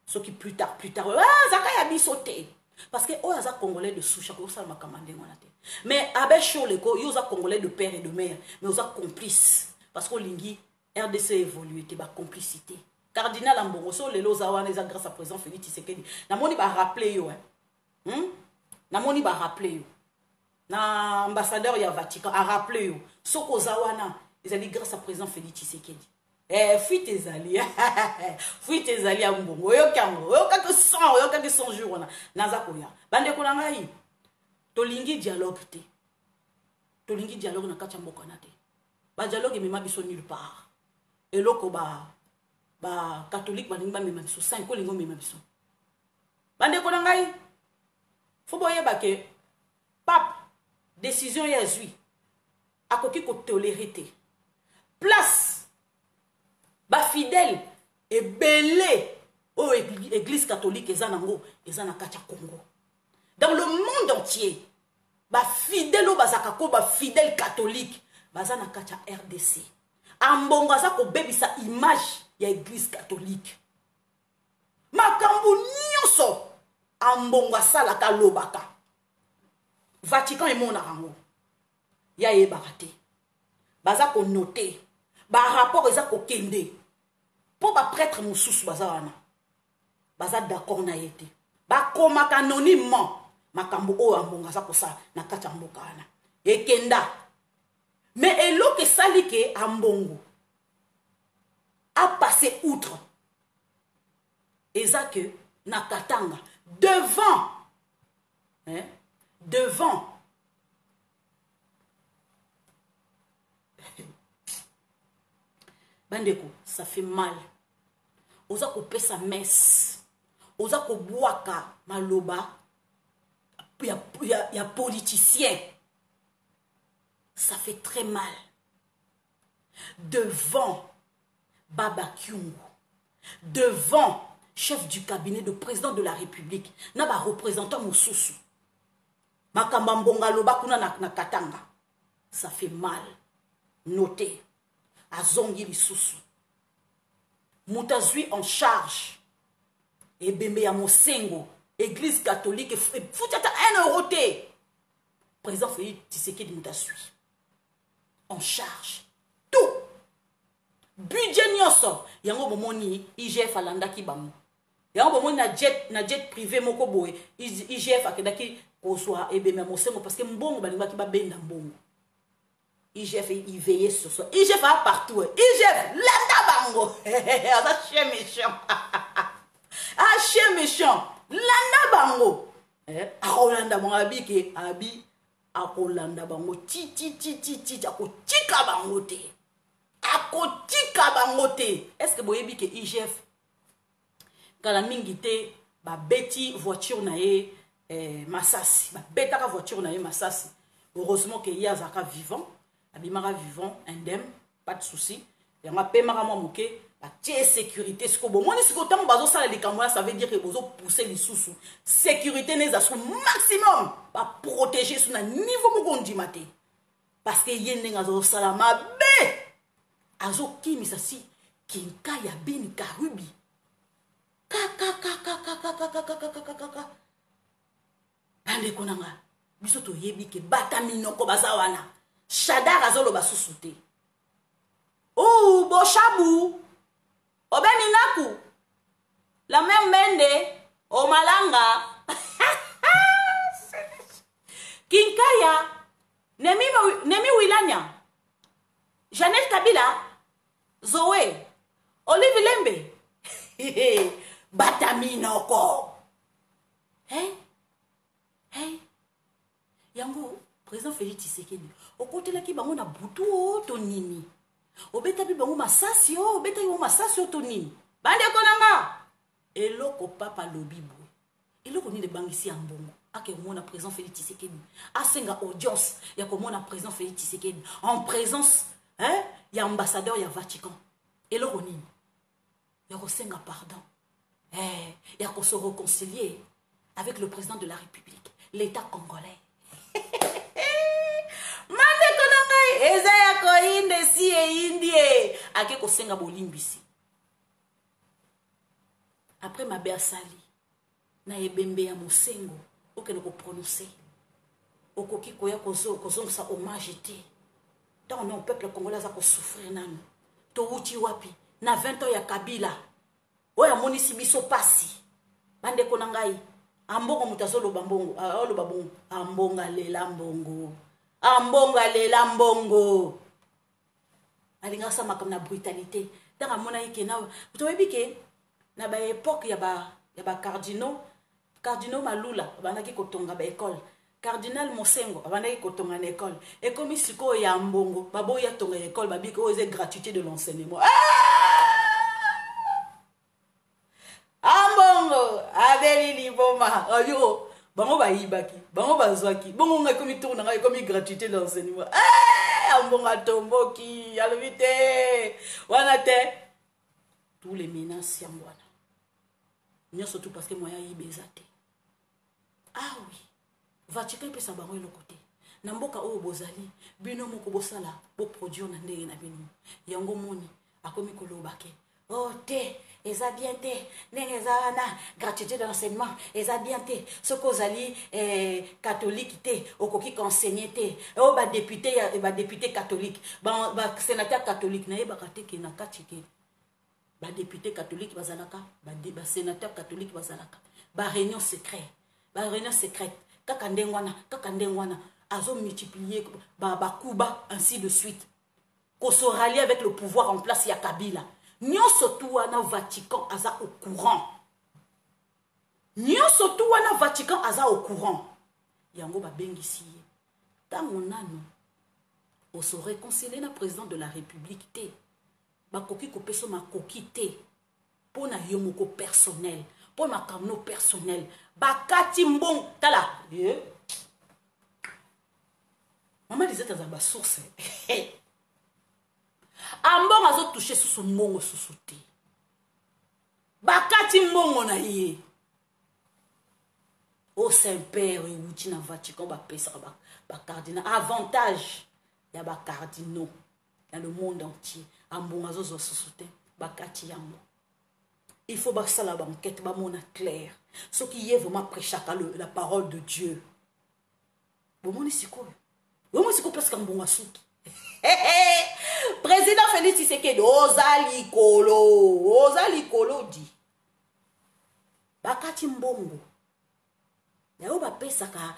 ce qui plus tard zaka ya bisote parce que on a congolais de souche ko ça makamande ngona te mais abe chole ko yo za congolais de père et de mère mais on a complice parce que lingi RDC évolué te ba complicité cardinal Ambongo so lelo za wana za grâce à président Félix Tshisekedi na moni ba rappeler yo na moni ba rappeler yo na ambassadeur ya Vatican a rappeler yo soko za wana ezali grâce à président Félix Tshisekedi fuite tes alliés à Mbongo yo kaka 100 jours na za koya bande ko ngai tolingi dialogue te tolingi dialogue na kacha mboka na te ba dialogue mema biso nulle part eloko ba catholique balingi ba mema biso 5 lingo mema biso bande ko ngai fo boye ba ke pape décision ya zui akoki ko tolérer te place ba fidèle et belé au église catholique ezanango ezana kacha Congo dans le monde entier ba fidèle au bazaka ko ba fidèle catholique bazana kacha RDC ambongo za ko bebisa image ya église catholique makambu nyonso ambongo sala ka lobaka Vatican et mon arango ya e barate baza ko noter ba rapport eza ko kende pour ba prêtre mususu bazawana baza d'accord na yete ba koma anonymement makambo o ambonga za kosa na kata mboka wana ekenda mais eloke sali ke ambongo a passé outre eza que na katanga devant bandeko ça fait mal oza ko pesa messe oza ko boaka maloba ya politicien ça fait très mal devant Baba Kyungu devant chef du cabinet de président de la République, na ba représentant mosusu. Makamba mbonga loba kuna na Katanga. Ça fait mal. Notez. Azongi lisusu. Moutazui en charge. Et Bembe ya Mosengo. Église catholique. Foutata 1 euro te. Président Félix Tshisekedi Moutazui. En charge. Tout. Budget nyoso. Yango bomoni IGF alanda ki bamu. Yango bomoni na jet privé moko boy. IGF akedaki Kosoa et Bembe ya Mosengo parce que mbongo balinga ki ba benda mbongo. IGF il veillait sur ça. IGF va partout. IGF, landa bango. Ah, chien méchant. Ah, chien méchant. Landa bango. Akolanda bango abi abi. Akolanda bango ti. Akotika bango te. Akotika bango te. Est-ce que boyebi que IGF kala mingi te ba beti voiture na ye Masasi. Ba betaka voiture na ye Masasi. Heureusement que Yazaka vivant. Abimara vivant, indemne, pas de souci. Il y a un peu de sécurité. Ce que vous ça veut dire que vous poussez les sous. Sécurité n'est pas maximum. Pas protéger sur un niveau de maté. Parce que y a un salama bé. Azo kimi sasi. Kinka ya bin karubi. Kaka. Bande konanga. Bisoto yebi ke batamino ko bazawana. Shadar azolo basusute. Oh, Boshabu. Obeminaku. La même mende. O malanga. Kinkaya. Nemi Wilania. Janelle Kabila. Zoé. Olive Lembe. Bataminoko. Hey. Yango. Président Félix Tshisekedi. Au côté là qui bango na butu to nini. Obeta bi bango masasi obeta yo masasi to nini. Bande konanga. Eloko papa lobibo. Eloko ni de bangisi ambongo. Ake mona président Félix Tshisekedi. Asenga audience ya komona président Félix Tshisekedi en présence ya ambassadeur ya Vatican. Eloko nini. Ya kosenga pardon. Ya ko se réconcilier avec le président de la République, l'État congolais. Mande konangai eza ya ko inde si e indie ake ko senga bolimbisi. Après ma belle sali na ebembe ya Mosengo okene ko prononcer okoki koya kozonga sa hommage te. Tant on peuple congolais a ko souffrir nanu to uti wapi na 20 ans ya Kabila oya monisi biso pasi. Bande konangai ambongo mutasolo bambongo olo babongo ambonga lela mbongo. Ambonga lela mbongo. Alinga sa makam na brutalité. Tanga mona yike na utoyebi ke na ba époque ya ba cardinaux Malula bandaki kotonga ba école. Cardinal Mosengo bandaki kotonga na école. Et comme siko ya mbongo baboya tonga école babiko oze gratuité de l'enseignement. Ambongo adeli liboma oyo bango ba yibaki bango bazwaki bongo ngai komi tourna ngai komi gratuité d'enseignement ambonga tomboki alvite wana te tous les menaces yambwana nyo surtout parce que moi ya yibezate. Ah oui Vatican pesa bango eloko te na mboka oyo bozali bino moko bosala bo produire na ndenge na bino yango moni akomi kolobake oh te eza bien te ndenge za na gratuité de l'enseignement eza bien te soko zali catholique te okoki enseigner te o ba député catholique ba sénateur catholique na yeba te ke na katike ba député catholique bazalaka ba sénateur catholique bazalaka ba réunion secrète kaka ndengwana azo multiplier ba kuba ainsi de suite ko se rallier avec le pouvoir en place ya Kabila. Nyonso tu wana Vatican aza au courant. Nyonso tu wana Vatican aza au courant. Yango ba bengisi. Tango nano o se réconcilier na président de la République te. Ba koki ko peso ma koki te. Pona yomoko personnel, pona kamno personnel. Ba kati mbong tala. Maman disait dans ba source. Ambon azo touché sous son mongo sous te. bakati mbongo na ye au Saint-Père euti na Vatican bapesaka bacardinal avantage ya bacardinaux dans le monde entier ambongo azozwa susu te bakati yango. Il faut basala banquête bamona clair ce qui est vraiment prêchaka la parole de Dieu. Bomoni sikoyo presque mbongo asuki. Président Félix Tshisekedi ozali kolo di bakati mbongo yayo bapesaka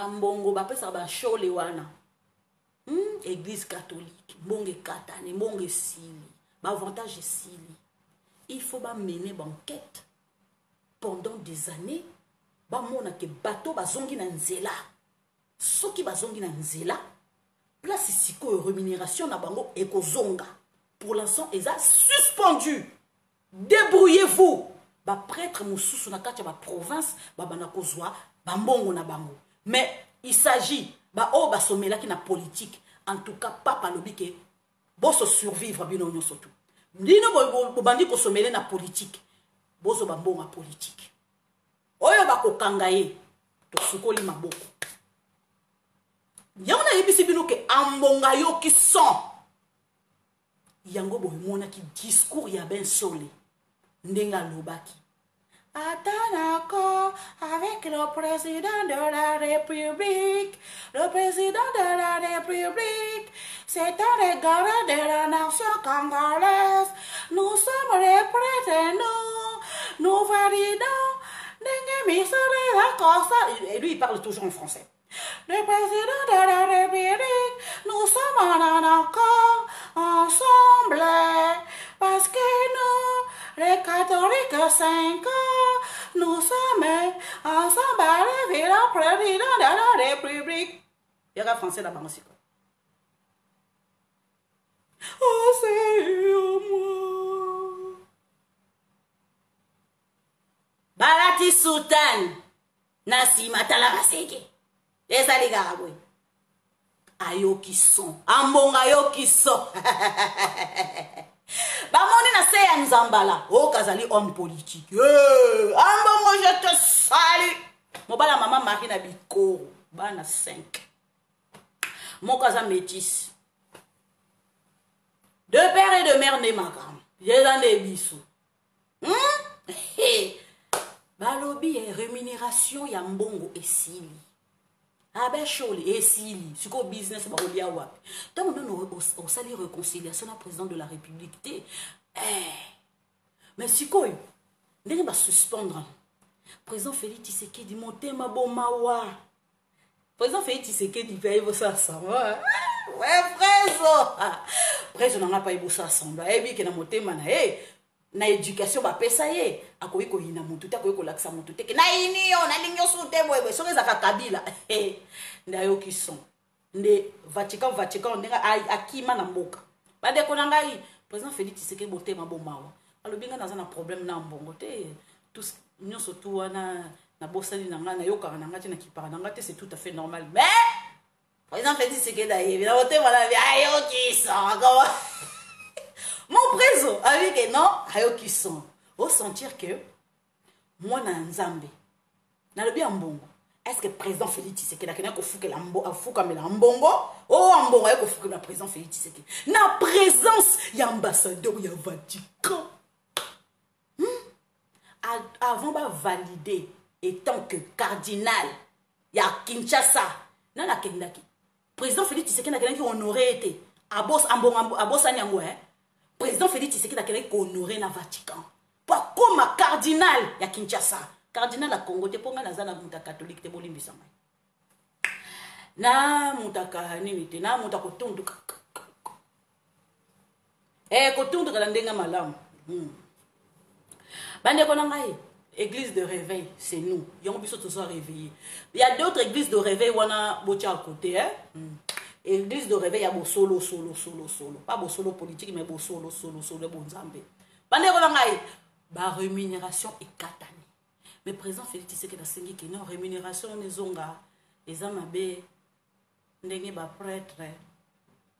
mbongo bapesaka bashole wana église catholique mbongo ekatani mbongo esili baavantage esili. Il faut mener banquête pendant des années bamona ke bato bazongi na nzela soki bazongi na nzela place sikoyo rémunération na bango ekozonga. Pour l'instant eza suspendu. Débrouillez-vous. Ba prêtre mususu na kati ba province ba bana kozwa ba mbongo na bango. Mais il s'agit ba o ba somela ki na politique. En tout cas papa lobi ke boso survivre bino nyonso tout. Ndino bo bandi ko somela na politique. Boso ba mbongo politique. Oyo ba kokanga ye to sukoli maboko. Yona yebisi bino ke ambonga yo ki son. Yango bo mona ki discours ya ben sole. Ndenga lobaki. Atanako avec le président de la République. Le président de la République, c'est un des garants de la nation congolaise. Nous sommes les prêtres, nous validons. Et lui, il parle toujours en français. Le président de la République, nous sommes en accord ensemble. Parce que nous, les catholiques 5 ans, nous sommes ensemble avec le président de la République. Il y a un français là-bas aussi. Oh, c'est moi. Balati Sultan, Nasi Matala Maseke. Et ça les gars, oui. Ayo qui sont. Ambonga ayo qui sont. Bamoni na se ya Nzambala. Oh, kazali homme politique. Ambongo, je te salue. Mobala maman Marie na biko. Bana 5. Mon kaza métis. De père et de mère ne magam. J'ai dans des bisous. Balobi et rémunération ya mbongo esili. Abe choli esili. Suko business ba olia wapi. Tant on au sali réconciliation na président de la République té. Mais suko ndenge ba suspendre. Président Félix Tshisekedi motema bomawa. Président Félix Tshisekedi paye vos ça. Ouais, Préso n'a pas eu ça ensemble. Et bien que na motema na na éducation ba pesa ye akoyi ko hina mutu ta koyi ko laksa mutu te na ini yo na linyo sute boywe so za kabila ndayo kison nde Vatican ndenga akima na mboka bade ko ngai président Félix Tshisekedi motema bomawa alobinga naza na problème na mbongo te tous nyonso tu wana na bosali na nga na yoka na ngati na kipara na ngati c'est tout à fait normal mais président Félix Tshisekedi ayebi na motema na ayo kison mon préso avec non ayo qui sont au sentir que moi na nzambe na lobi ambongo est-ce que président Félix Tshisekedi a ko fuka la mbo afuka mela mbongo ambongo ayo ko fuka la président Félix Tshisekedi na présence ya ambassadeur ya Vatican avant ba valider étant que cardinal ya Kinshasa na la kendaki président Félix Tshisekedi na qui honoré été abos ambongo abosa nyango président Félix Tshisekedi a quelqu'un honoré na Vatican. Pas comme cardinal ya Kinshasa. Cardinal a Congo te ponga na zana muta catholique te bolimbisa mai. Na mutaka nini te na muta kotundu. Kotundu kala ndenga malamu. Bande ko ngai église de réveil, c'est nous. Yon biso tous réveillés. Il y a d'autres églises de réveil wana bocha à côté Église de réveil, il y a beau solo. Pas beau solo politique, mais beau solo, bon zambé. Pendant que la rémunération est katane. Mais président Félix Tshisekedi a sengi que non, rémunération, les zonga, les amabe, ndenge ba prêtre,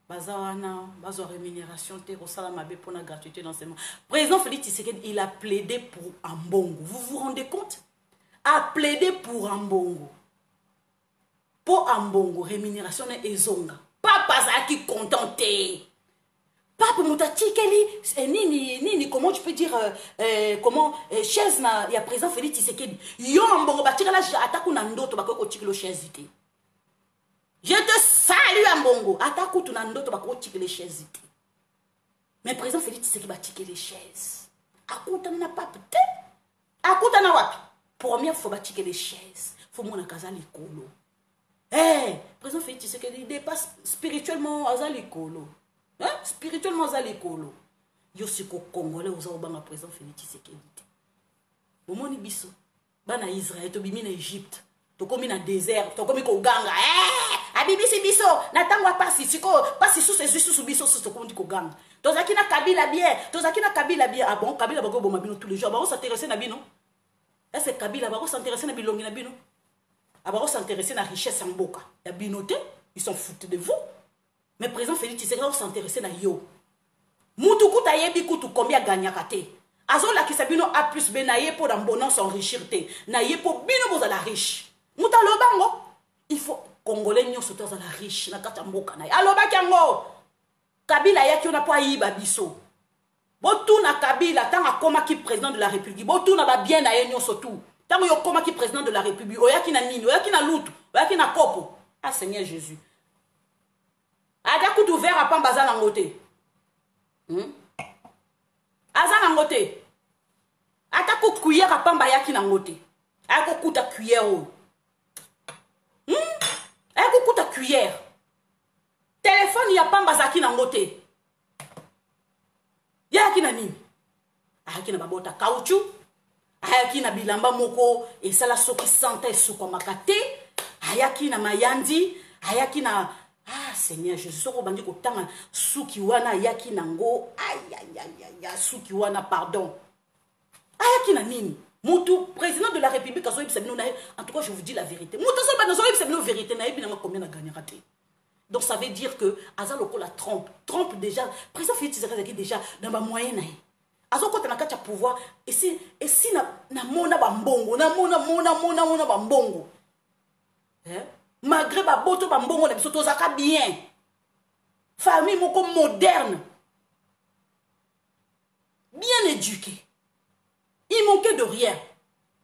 Bazawana, bazo rémunération, te rosala mabe pour la gratuité d'enseignement. Président Félix Tshisekedi, il a plaidé pour Ambongo. Vous vous rendez compte? A plaidé pour Ambongo. Pour Ambongo, rémunération et zonga. Papa Zaki contenté. Papa Moutatikeli, nini, comment tu peux dire, comment, chaise na, il y a président Félix Tshisekedi. Yo Ambongo, batika la jataku na ndoto, bako tikilo chaise ite. Je te salue Ambongo. Ataku tu na ndoto, bako tikilo chaise ite. Mais président Félix Tshisekedi batike les chaises. Akuta na papa te. Akuta na wapi. Première fois batike les chaises. Faut mon akaza likolo. Eh, président Félix Tshisekedi il dépasse spirituellement aza likolo. Hein? Spirituellement aza likolo. Yo siko congolais oza obanga président Félix Tshisekedi. Bomoni biso. Bana Israël to bimi na Égypte. To komi na désert, to komi ko ganga. Eh, abibisi biso, na tangwa pasi siko, pasi sous c'est juste sous biso to komi ko ganga. Tozaki na Kabila bien, tozaki na Kabila bien. Ah bon, Kabila bako boma bino tous les jours. Bako s'intéresser na bino. Est-ce que Kabila bako s'intéresser na bilongi na bino? Bako s'intéresser na richesse en boka. Ya binoté, ils s'en foutent de vous. Mais président Félix Tshisekedi s'intéresser na yo. Mutu kuta yebi kutu combien gagnaka te. Azo la ki sabino A plus B na ye pour d'ambonance s'enrichir te. Na ye pour bino boza la riche. Muta lobango. Il faut Congolais nyonso toza la riche na kata mboka na ye. Aloba kiango. Kabila yaki on a pas yiba biso. Botu na Kabila tanga koma ki président de la République. Botu na ba bien na ye nyonso tout. Tango yo koma ki président de la République. Oyaki na nini, oyaki na lutu, oyaki na kopo. Ah Seigneur Jésus. Ada kutu ouvert à Pambaza na ngote. Aza na ngote. Ata ku cuillère à Pamba yaki na ngote. Ako kuta cuillère o. Ako kuta cuillère. Téléphone ya Pambaza ki na ngote. Yaki na nini? Ayaki na babota caoutchouc. Ayaki na bilamba moko esala soki santa suko makate. Ayaki na mayandi, ayaki na ah Seigneur Jésus soko bandi ko tanga suki wana ayaki nango aïe suki wana pardon. Ayaki na nini? Mutu président de la République azo yebisa bino na en tout cas je vous dis la vérité. Mutu so ba nazo yebisa bino vérité na yebina combien na gagner raté. Donc ça veut dire que Azaloko la trompe déjà. Président Félix Tshisekedi déjà dans ma moyenne. Azoko na kacha pouvoir et si na mona bambongo na mona bambongo. Hein? Malgré ba boto bambongo na biso tozaka bien. Famille moko moderne. Bien éduquée. Il manquait de rien.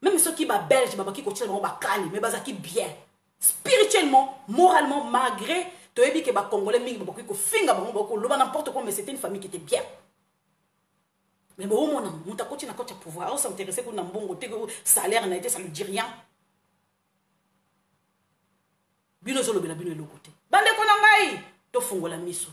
Même ceux qui ba belge ba qui continue ba kali mais bazaki bien. Spirituellement, moralement malgré toyebi ke ba congolais mingi ba ko finga ba ko loba n'importe quoi mais c'était une famille qui était bien. Mais bon mon muta koti na koti pouvoir on s'intéressait pour na mbongo te salaire na été ça lui dit rien. Bino zolo bela bino elokote. Bande ko na ngai to fungola miso.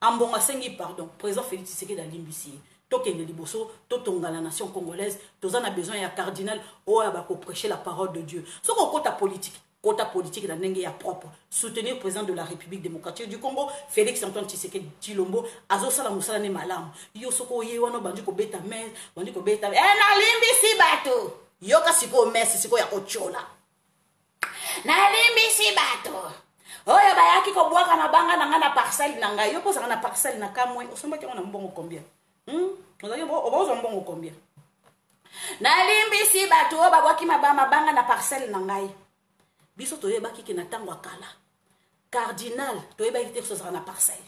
Ambonga sengi pardon. Président Félix Tshisekedi alimbisi. To kende liboso to tonga la nation congolaise. Toza na besoin ya cardinal o ya ba ko prêcher la parole de Dieu. Soko kota politique. Quota politique dans n'engé ya propre. Soutenir le président de la République démocratique du Congo, Félix Antoine Tshisekedi Tshilombo, Azo Sala Moussala ne malam. Yo soko ye wano bandi ko beta men, bandi ko beta. Na limbi si bato. Yo ka siko mes siko ya ochola. Na limbi si bato. Oyo bayaki ko bwaka na banga na ngana parcelle na ngai. Yo posa na parcelle na kamwe. Osomba ki na mbongo combien? Ozayo obozo mbongo combien? Na limbi si bato ba bwaki mabama banga na parcelle na ngai. Biso toyebaki ke na tango akala cardinal toyebaki te sozaka na parcelle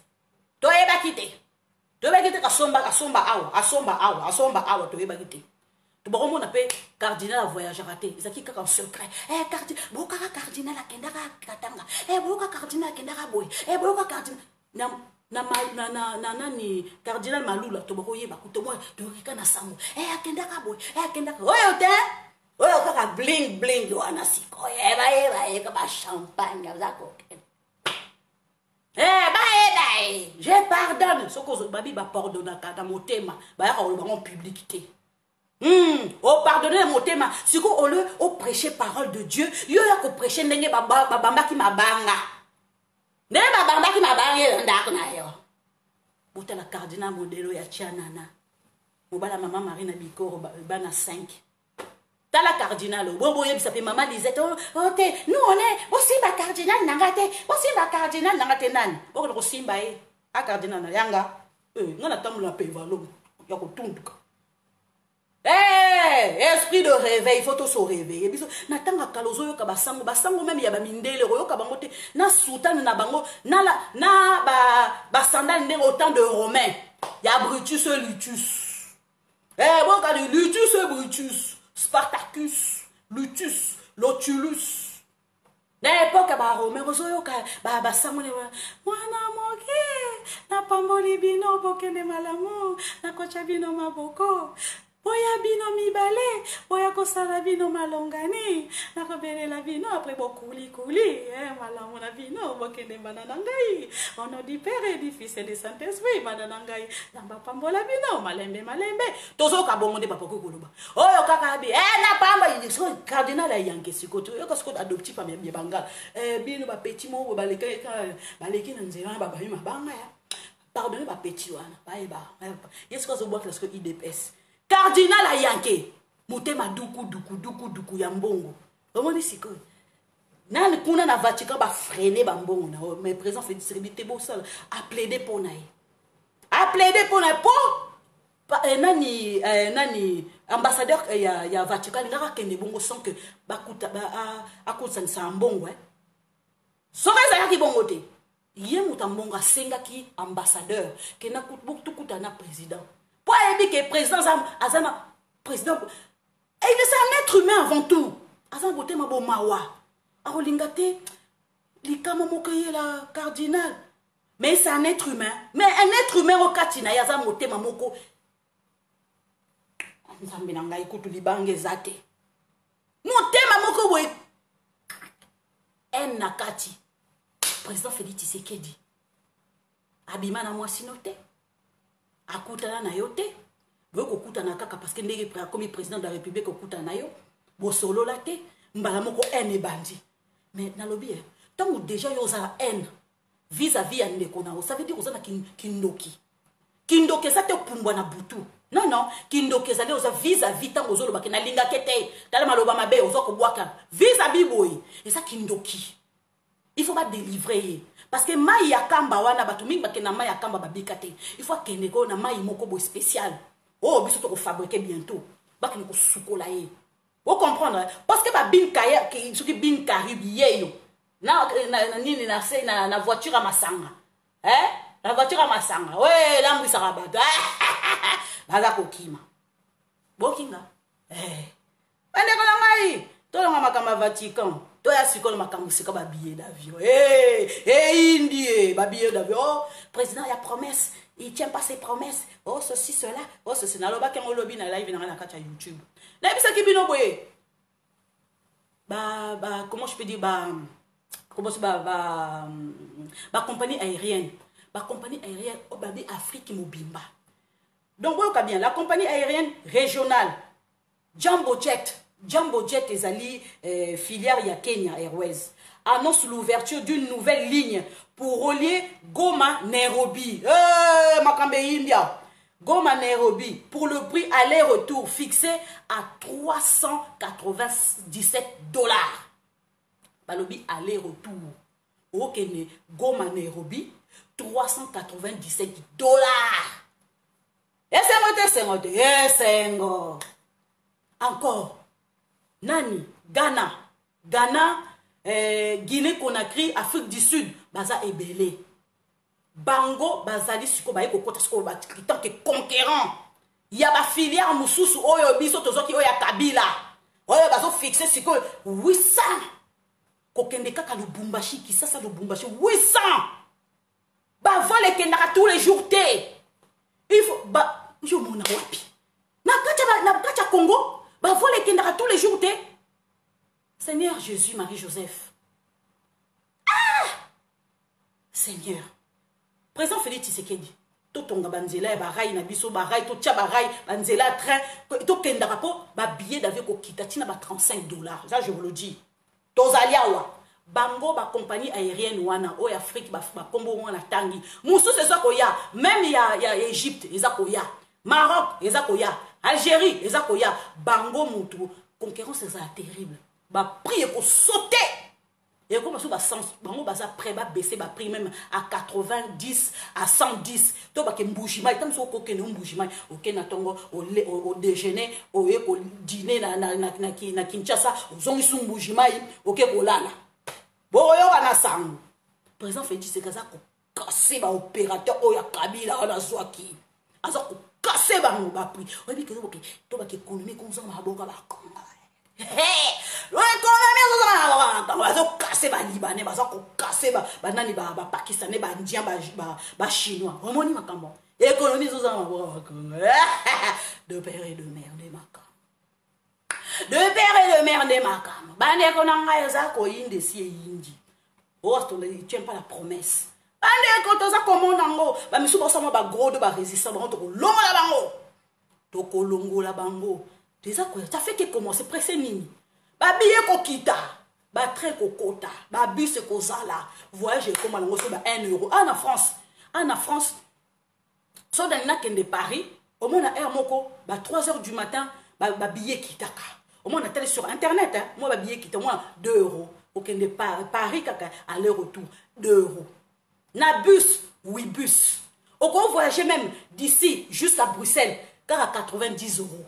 toyebaki te kasomba awa toyebaki te tobakomona pe cardinal voyagera te ezaki kaka secret cardinal bokaka cardinal akendaka katanga boka cardinal akendaka boye boka cardinal na nani cardinal malula tobakoyeba kutomwa toyeka na sango akendaka boye akendaka oyo te oyo kaka bling bling wana siko eba ba champagne zako je pardonne soko babi ba pardonner ka motema ba ya ko ba publicité o pardonner motema siko au lieu au prêcher parole de Dieu yo ya ko prêcher ndenge ba bamba ki mabanga ndenge ba bamba ki mabanga ndako na yo botala cardinal modelo ya Tianana mobala mama Marina Bikoro bana 5 Dans la cardinal, maman disait, nous on est aussi ma cardinal nangate, aussi ma cardinal nangate nan. Bon, on simba a cardinal na yanga ngana tamula pe valo ya ko tunduka esprit de réveil, il faut tout se réveiller. Natanga kalozo yoka basango, basango même ya ba mindele yoka bango te na sultan na bango na ba sandal ndenge autant de romains. Ya Brutus et Lutus. Bon quand Lutus et Brutus, Spartacus, Lutus, Lotulus. Na époque ba romains yoka ba sango ne mwana moke na pamboli bino bokende malamu na kocha bino maboko. Boya bino mibale, boya kosala bino malongani, nakobelela bino après bokuli kuli, malamu na bino bokende banana ngai. Au nom du Père et du Fils et du Saint-Esprit, banana ngai. Namba pambola bino malembe malembe. Tozo ka bongo de papa ko koloba. Oyo kaka bi, na pamba il so cardinal ya yanke sikoto. Yo kasko adopti pa mbie banga. Bino ba petit mo baleka baleki na nzela ba bayima banga ya. Pardonnez ba petit wana, ba eba. Yesu ko zo boire parce que IDPS. Cardinal a yanke motema duku ya mbongo omoni sikoyo na kuna na Vatican ba freiner ba mbongo na mais président fait distribuer beau ça a plaider pour naï pour nani ambassadeur ya Vatican ngaka kende bongo sans que bakuta akuta sa mbongo so reza yaki bongo te ye mutambongo asenga ki ambassadeur kena kutukuta na président. Pour dire que le président Azana, président, c'est un être humain avant tout. Azana bote mabo mawa. Arolingate, likama mokoye la cardinal. Mais c'est un être humain. Mais un être humain au katina yaza mote mamoko. Nzambe nanga ikutu libange zate. Mote mamoko we. En nakati. Président Félix Tshisekedi. Abima na mwasi note. Akutana na yo te boko kutana kaka parce que ndenge comme président de la République okutana na yo bo solo la te mbala moko haine bandi mais na lobby tant déjà yo za haine vis-à-vis ya ndeko na ça veut dire oza na kindoki ça te pumbwa na butu non kindoki ça oza vis-à-vis tant ozolo ba na linga kete tala maloba mabe ozo ko bwaka vis-à-vis boy et ça kindoki il faut pas délivrer parce que mai ya kamba wana batu mingi bakena mai ya kamba babikate il faut kende ko na mai moko bo spécial oh biso to fabriquer bientôt bakene ko sukola ye vous comprendre parce que ba bin kaya ki soki bin karibiye yo na nini na voiture à masanga la voiture à masanga ouais la mbisa rabata baza ko kima bokinga bande ko na mai to nga makamba Vatican to ya sikola makambo sika ba billet d'avion Indie ba billet d'avion oh président ya promesse il tient pas ses promesses oh ceci cela oh ceci na loba kengo lobi na live na kata YouTube na bisa kibino boye comment je peux dire comment compagnie aérienne obabi Afrique mobimba donc boyoka bien la compagnie aérienne régionale Jambo Jet ezali filière ya Kenya Airways annonce l'ouverture d'une nouvelle ligne pour relier Goma Nairobi. Makambe India. Goma Nairobi pour le prix aller-retour fixé à $397. Balobi aller-retour. Okene Goma Nairobi $397. Et c'est encore. Nani, Ghana, Guinée Conakry, Afrique du Sud, baza ebele. Bango bazali siko ba ekokota siko ba tant que conquérant. Ya ba filière mususu oyo biso tozoki oya Kabila. Oyo bazo fixer siko 800. Kokende kaka Lubumbashi qui ça Lubumbashi 800. Ba vole kendaka tous les jours té. Il faut ba yo mona wapi. Na kacha Congo. Bah, vous les kendara tous les jours, Seigneur Jésus, Marie-Joseph. Ah! Seigneur. Président Félix Tshisekedi. To tonga banzela barai na biso barai to tia barai banzela train to kendara po ba billet d'avion ko kitatina ba $35. Ça je vous le dis. Tozaliawa. Bango ba compagnie aérienne wana o Afrique ba kombo wana tangi. Musu c'est ça ko ya même ya Égypte ezako ya. Maroc ezako ya. Algérie, les Bango Moutou, concurrence c'est terrible. Bah, priez pour sauter. Et comme ça, bango basa prêt, ba baisser, ba prix même à 90, à 110. To ba ke mboujima, tant so ko ke no mboujima, ok na tongo au déjeuner, au dîner na Kinshasa, zongi su mboujima, ok ko lala. Bo yo na sangu. Président Félix Tshisekedi ko casser ba opérateur o ya Kabila na zwaki. Aza ko casser ba ngo ba prix. O bi ke to ba ke économie comme ça ma boka ba konga. L'économie, ils ont cassé les Libanais, ils ont cassé les Pakistanais, les Indiens, les Chinois. Vraiment, ils ont l'économie, ils ont de père et de mère, des macam. De père et de mère, des macam. Bande konanga yaza ko inde si indi. Oh, tu tiens pas la promesse. Bande kotoza komo nango, ba misu ba sama ba gros de ba résistant, ba to longo la bango. To ko longo la bango. Déjà quoi, ça fait que commencer pressé nini. Ba billet ko kita, ba train ko kota, ba bus ko zala. Voyage comme on reçoit 1 euro. En France, so dans na kende Paris, au moins na air moko, ba 3 heures du matin, ba billet kitaka. Au moins on a télé sur internet hein, moi ba billet kita moi 2 euros. Au kende Paris kaka aller-retour 2 euros. Na bus, oui bus. Au qu'on voyager même d'ici jusqu'à Bruxelles, car à 90 euros.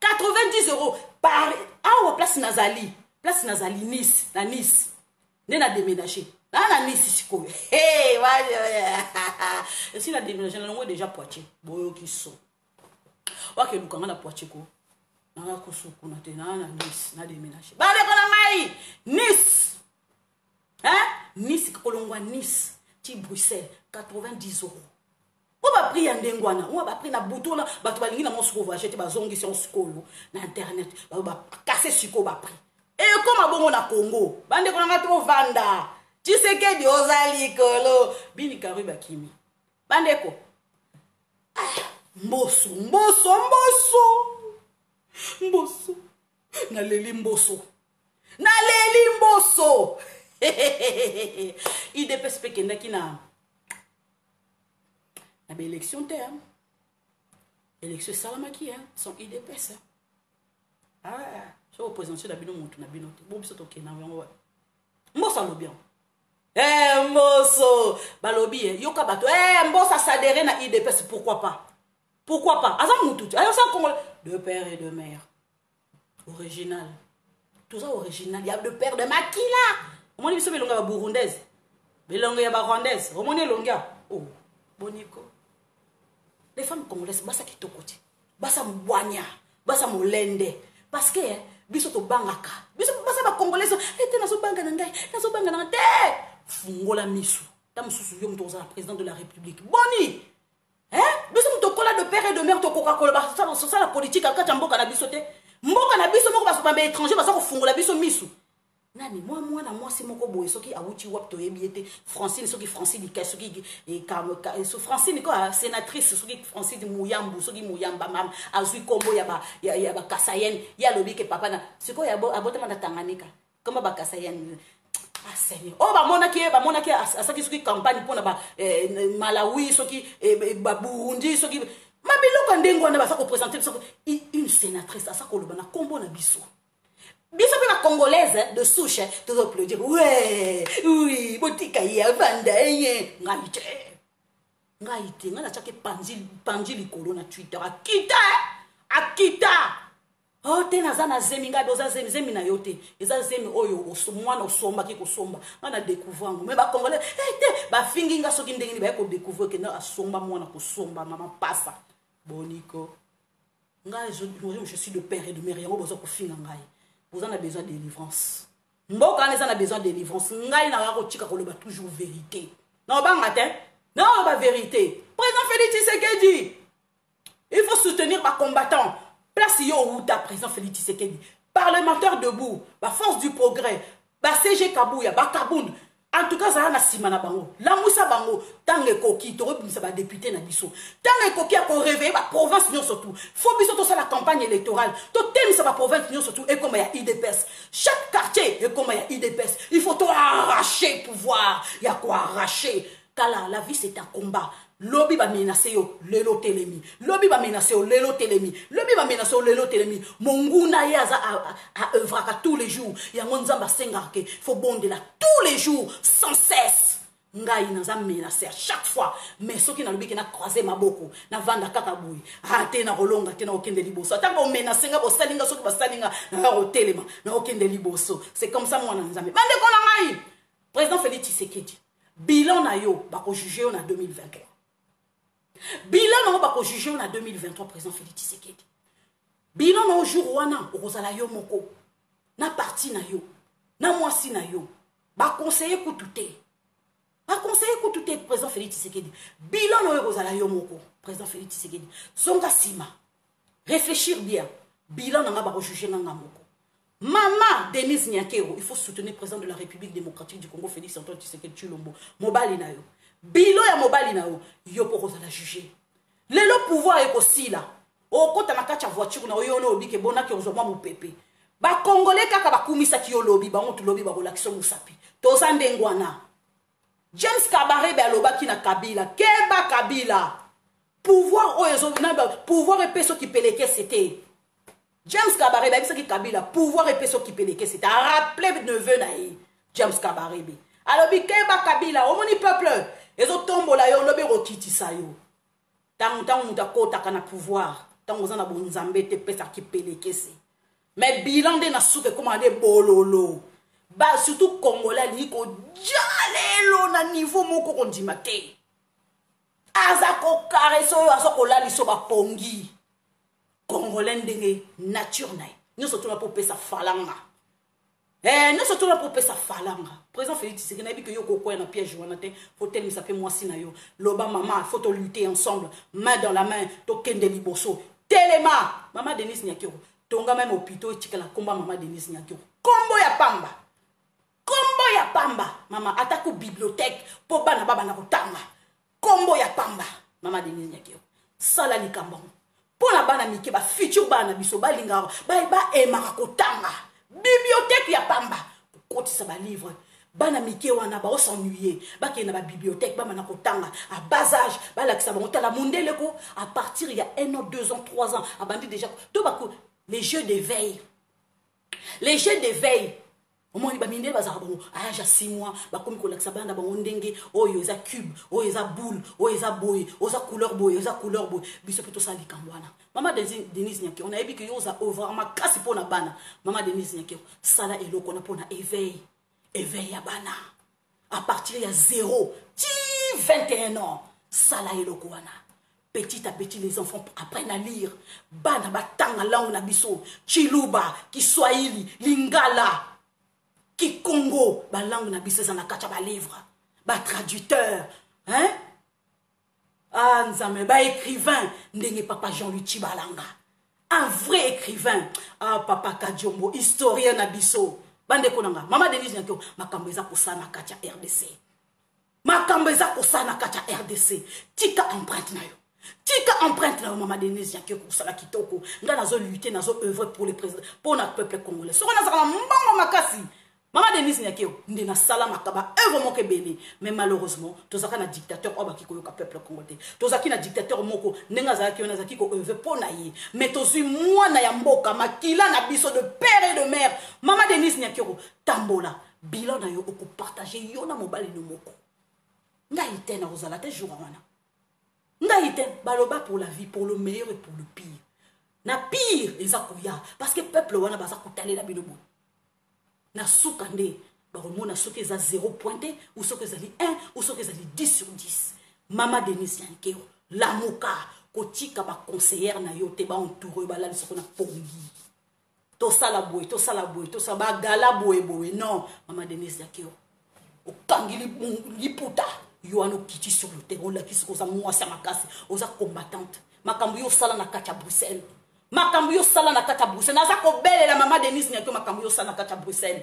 90 euros par place Nazali Nice, la Nice. N'a déménagé. Là, la Nice ici quoi. Hey, et si la déménagé, on a déjà Poitiers. Boyo qui sont. Wa ke lukanga na Poitiers ko. Na ko suku na te na Nice, na déménagé. Ba le kona ngai Nice. Hein? Nice kolongwa Nice, ti Bruxelles 90 euros. On va prier en dengwana, on va prier na bouton là, ba to balingi na mon suko voyager, ba zongi si on suko na internet, ba casser suko ba prix. Et comme abongo na Congo, bande konanga to vanda. Tshisekedi ozali kolo, bini karuba kimi. Bande ko. Mboso. Na leli mboso. Il dépêche pekenda kina. La élection terme. Élection salamaki hein, son IDPS. Ah, je représente la bino montu na binote. Bon biso toke na wango. Mbosa lobian. Mboso balobi yoka bato mbosa s'adhérer na IDPS pourquoi pas? Azam mutu. Ayo ça congolais de père et de mère. Original. Tout ça original, il y a de père de makila. Au moins biso belonga ba burundaise. Belonga ya ba rwandaise. Au moins longa. Oh, boniko. Les femmes congolaises, basa kitokoti, basa mbwanya, basa molende, parce que biso to bangaka, biso basa ba congolaises, ete na so banga na ngai, na so banga na te, fungola misu, ta mususu yo mto za président de la République, boni, hein, biso mto kola de père et de mère to Coca-Cola, ba ça la politique akata mboka na biso te, mboka na biso moko baso ba étranger basa ko fungola biso misu. Nani moi si moko boye soki awuti wap to yebiete Francine soki Francine ka soki e Francine ko sénatrice soki Francine Muyambu soki Muyamba mam azui kombo ya ba Kasayen ya lobi ke papa na siko ya abotama na Tanganyika kama ba Kasayen ah Seigneur oh ba monaki asaki soki campagne pona ba Malawi soki ba Burundi soki mabiloko ndengwana ba sa ko présenter une sénatrice asa ko loba na kombo na biso. Biso pe la congolaise de souche, tu dois applaudir. Ouais, oui, botika ya vanda ngaite. Nga na chake panji likolo na Twitter. Akita. Oh, te na zana zemi nga doza zemi na yote. Eza zemi oyo osomwana osomba ki kosomba. Nga na découvrir ngo. Mais ba congolais, te ba fingi nga soki ndenge ba ko découvrir que na asomba mwana kosomba mama pasa. Boniko. Nga je suis de père et de mère yango bozo ko finga ngai. Vous en avez besoin de délivrance. Mboka en a besoin de délivrance. Ngai na wako tika koloba toujours vérité. Non ba matin. Non ba vérité. Président Félix Tshisekedi. Il faut soutenir ma combattant. Place yo Outa président Félix Tshisekedi. Parlementaire debout. Ba force du progrès. Ba CG Kabouya, ba Kaboun. En tout cas, ça a simana bango. La moussa bango, tangue koki, tu repris ça va député na biso. Tangue koki a réveillé la province non surtout. Faut biso tout ça la campagne électorale. Tout thème ça va province non surtout et comme il y a IDPS. Chaque quartier et comme il y a IDPS. Il faut tout arracher pouvoir. Il y a quoi arracher. Car la vie c'est un combat. Lobby va menacer yo lelo telemi. Lobby va menacer yo lelo telemi. Lobby va menacer yo lelo telemi. Monguna yaza a œuvrer tous les jours. Ya ngonzamba sengarke. Faut bonde là tous les jours sans cesse. Ngai naza menacer à chaque fois. Mais ceux qui na lobby qui na croisé maboko, na vanda kaka boui. Ah te na rolonga te na okende liboso. Ata ko menacer nga bo salinga soki ba salinga na ro telema na okende liboso. C'est comme ça moi na nzambe. Bande ko na ngai. Président Félix Tshisekedi. Bilan na yo ba ko juger en 2023. Bilan na ba ko juger en 2023 président Félix Tshisekedi. Bilan na jour wana okozala yo moko. Na parti na yo. Na mwasi na yo. Ba conseiller kututé. Ba conseiller kututé président Félix Tshisekedi. Bilan na yo okozala yo moko président Félix Tshisekedi. Songa sima. Réfléchir bien. Bilan na ba ko juger nga moko. Maman Denise Nyakero, il faut soutenir le président de la République démocratique du Congo, Félix Antoine Tshisekedi Tshilombo. Mobali na yo. Bilo ya mobali na yo. Yo pour la juger. Le pouvoir est aussi là. Au côté na kacha voiture na yo no obi ke bona ke ozoma mo pepe. Ba Congolais kaka ba kumisa ki yo lobby, ba on lobby ba relaxation musapi. Tozande ngwana. James Kabarebe aloba ki na Kabila. Keba Kabila. Pouvoir oyezo na pouvoir et peso ki peleke c'était. James Kabarebe, il qui Kabila, pouvoir et peso qui peleke, c'est à rappeler neveu naï. James Kabarebe. Alors, Keba Kabila, au moni peuple, et autres tombent là, on le rokiti sa yo. Tant on t'a kota kana pouvoir, tant on a bon zambé te pesa qui peleke c'est. Mais bilan de na souke commandé bololo. Bah, surtout Congolais, ni ko jalelo na niveau moko kondimate. Azako kareso yo, azako laliso ba pongi. Congolais ndenge nature naï. Nous sommes là pour payer sa falanga. Nous sommes là pour payer sa falanga. Président Félix Tshisekedi n'a dit que yo koko na piège wanate. Faut tel ça fait moi si na yo. Loba maman, faut te lutter ensemble, main dans la main, to kende liboso. Telema, maman Denise Nyakero. Tonga même hôpital tika la combat maman Denise Nyakero. Kombo ya pamba. Kombo ya pamba. Maman attaque bibliothèque pour bana baba na kotanga. Kombo ya pamba. Maman Denise Nyakero. Sala likambon. Pour la bana mike ba futur bana biso ba linga ba emaka kotanga bibliothèque ya pamba koti sa ba livre bana mike wana ba s'ennuyer ba ke na ba bibliothèque ba mana kotanga à bas âge ba la kisa ba motala mondele ko à partir il y a 1 an 2 ans 3 ans abandi déjà to ba ko les jeux d'éveil au moins ba minde ba za bon âge à 6 mois ba comme ko la kisa bana ba ndenge oyo za cube oyo za boule oyo za boy oza couleur boy biso plutôt ça likambwana maman Denise Nyakero on a dit que yo za overma kasi pona bana maman Denise Nyakero sala eloko na pona éveil ya bana à partir il y a 0 21 ans sala eloko wana petit à petit les enfants apprennent à lire bana batanga langue na biso chiluba kiswahili lingala ki Congo ba langue na biso za na kacha ba livre ba traducteur hein. Ah, nzame, ba écrivain, ndenge papa Jean-Louis Chibalanga. Un vrai écrivain. Ah, papa Kadjombo, historien nabiso. Bande konanga, maman Denise Nyakero, makambeza kosana kacha RDC. Makambeza kosana kacha RDC. Tika empreinte na yo. Tika empreinte na yo, maman Denise Nyakero, kosala kitoko. Nga nazo lutter, nazo œuvrer pour les présidents, pour notre peuple congolais. Soko nazala mbongo makasi. Maman Denise Nyakero, ndena sala makaba œuvre moke bele, mais malheureusement, tozaka na dictateur oba ki koyoka peuple congolais. Tozaki na dictateur moko nenga zaki ona zaki ko œuvre pour naïe, mais tozu mwana ya mboka makila na biso de père et de mère. Maman Denise Nyakero, tambola, bilan na yo oko partager yo na mobali no moko. Nga ite na ozala te jour wana. Nga ite baloba pour la vie, pour le meilleur et pour le pire. Na pire ezakoya parce que peuple wana baza kotalela binobo. Na soukande, baromona soki eza 0 pointé, ou soki ezali 1, ou soki ezali 10 sur 10. Maman Denise Nyakero, la moka, kotika ba conseillère na yo te ba entouré ba la soko na pongi. To sala boy, to sa ba gala boy, non, Maman Denise Nyakero. O kangili liputa, yo ano kiti sur le terreau la kisoko sa mwasa makasi, oza combattante. Makambu yo sala na kacha Bruxelles. Makambu yo sala na kata Bruxelles. Naza ko belle la maman Denise Nyakero makambu yo sala na kata Bruxelles.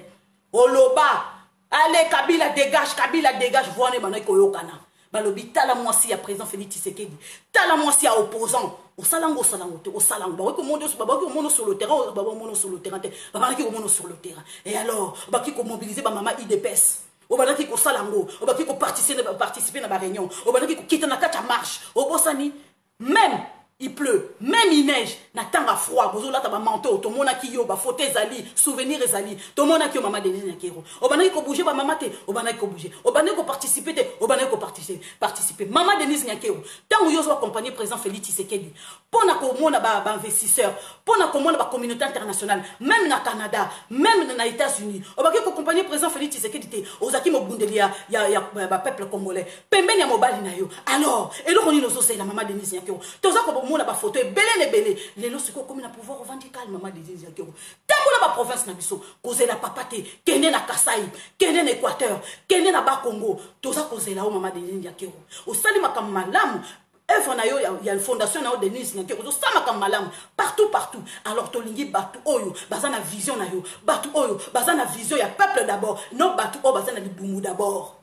Oloba. Allez Kabila dégage. Voine bana ko yokana. Balobi tala mwasi ya président Félix Tshisekedi. Tala mwasi ya opposant. O salango te. O salango. Ba ko mono sur le terrain. Ba ki ko mono sur le terrain. Et alors, ba ki ko mobiliser ba maman IDPS. obandaki kosala yango obaki participer na baréunion obandaki kokita na kati ya marche obosani même il pleut, même il neige, n'attend à froid, vous avez un manteau, tout le monde a qui yo, faute ezali, souvenir ezali, tout le monde a qui yo maman Denise Nyakero. Obana ko bouger ba maman te, obana ko bouger, obana ko participer te, obana ko participer. Maman Denise Nyakero. Tant où yo so accompagner président Félix Tshisekedi, pour na ko mona ba investisseur, pour na ko mona ba communauté internationale, même na Canada, même na États-Unis. Obaki ko accompagner président Félix Tshisekedi te, ozaki mo bundelia ya ba peuple congolais. Pembeni ya mobali na yo. Alors, et donc on y no so c'est la maman Denise Nyakero. Tozako mona ba photo belé les lots siko comme na pouvoir revendical maman des Nyakero tango na ba province na biso kozela papate kende na Kasai kende na Équateur kende na ba Congo toza kozela o maman des Nyakero o sali makam malamu œuvre na yo ya une fondation na Denise Nyakero to sama makam malamu partout alors to lingi batu oyo bazana vision na yo batu oyo bazana vision ya peuple d'abord non batu o bazana libumu d'abord.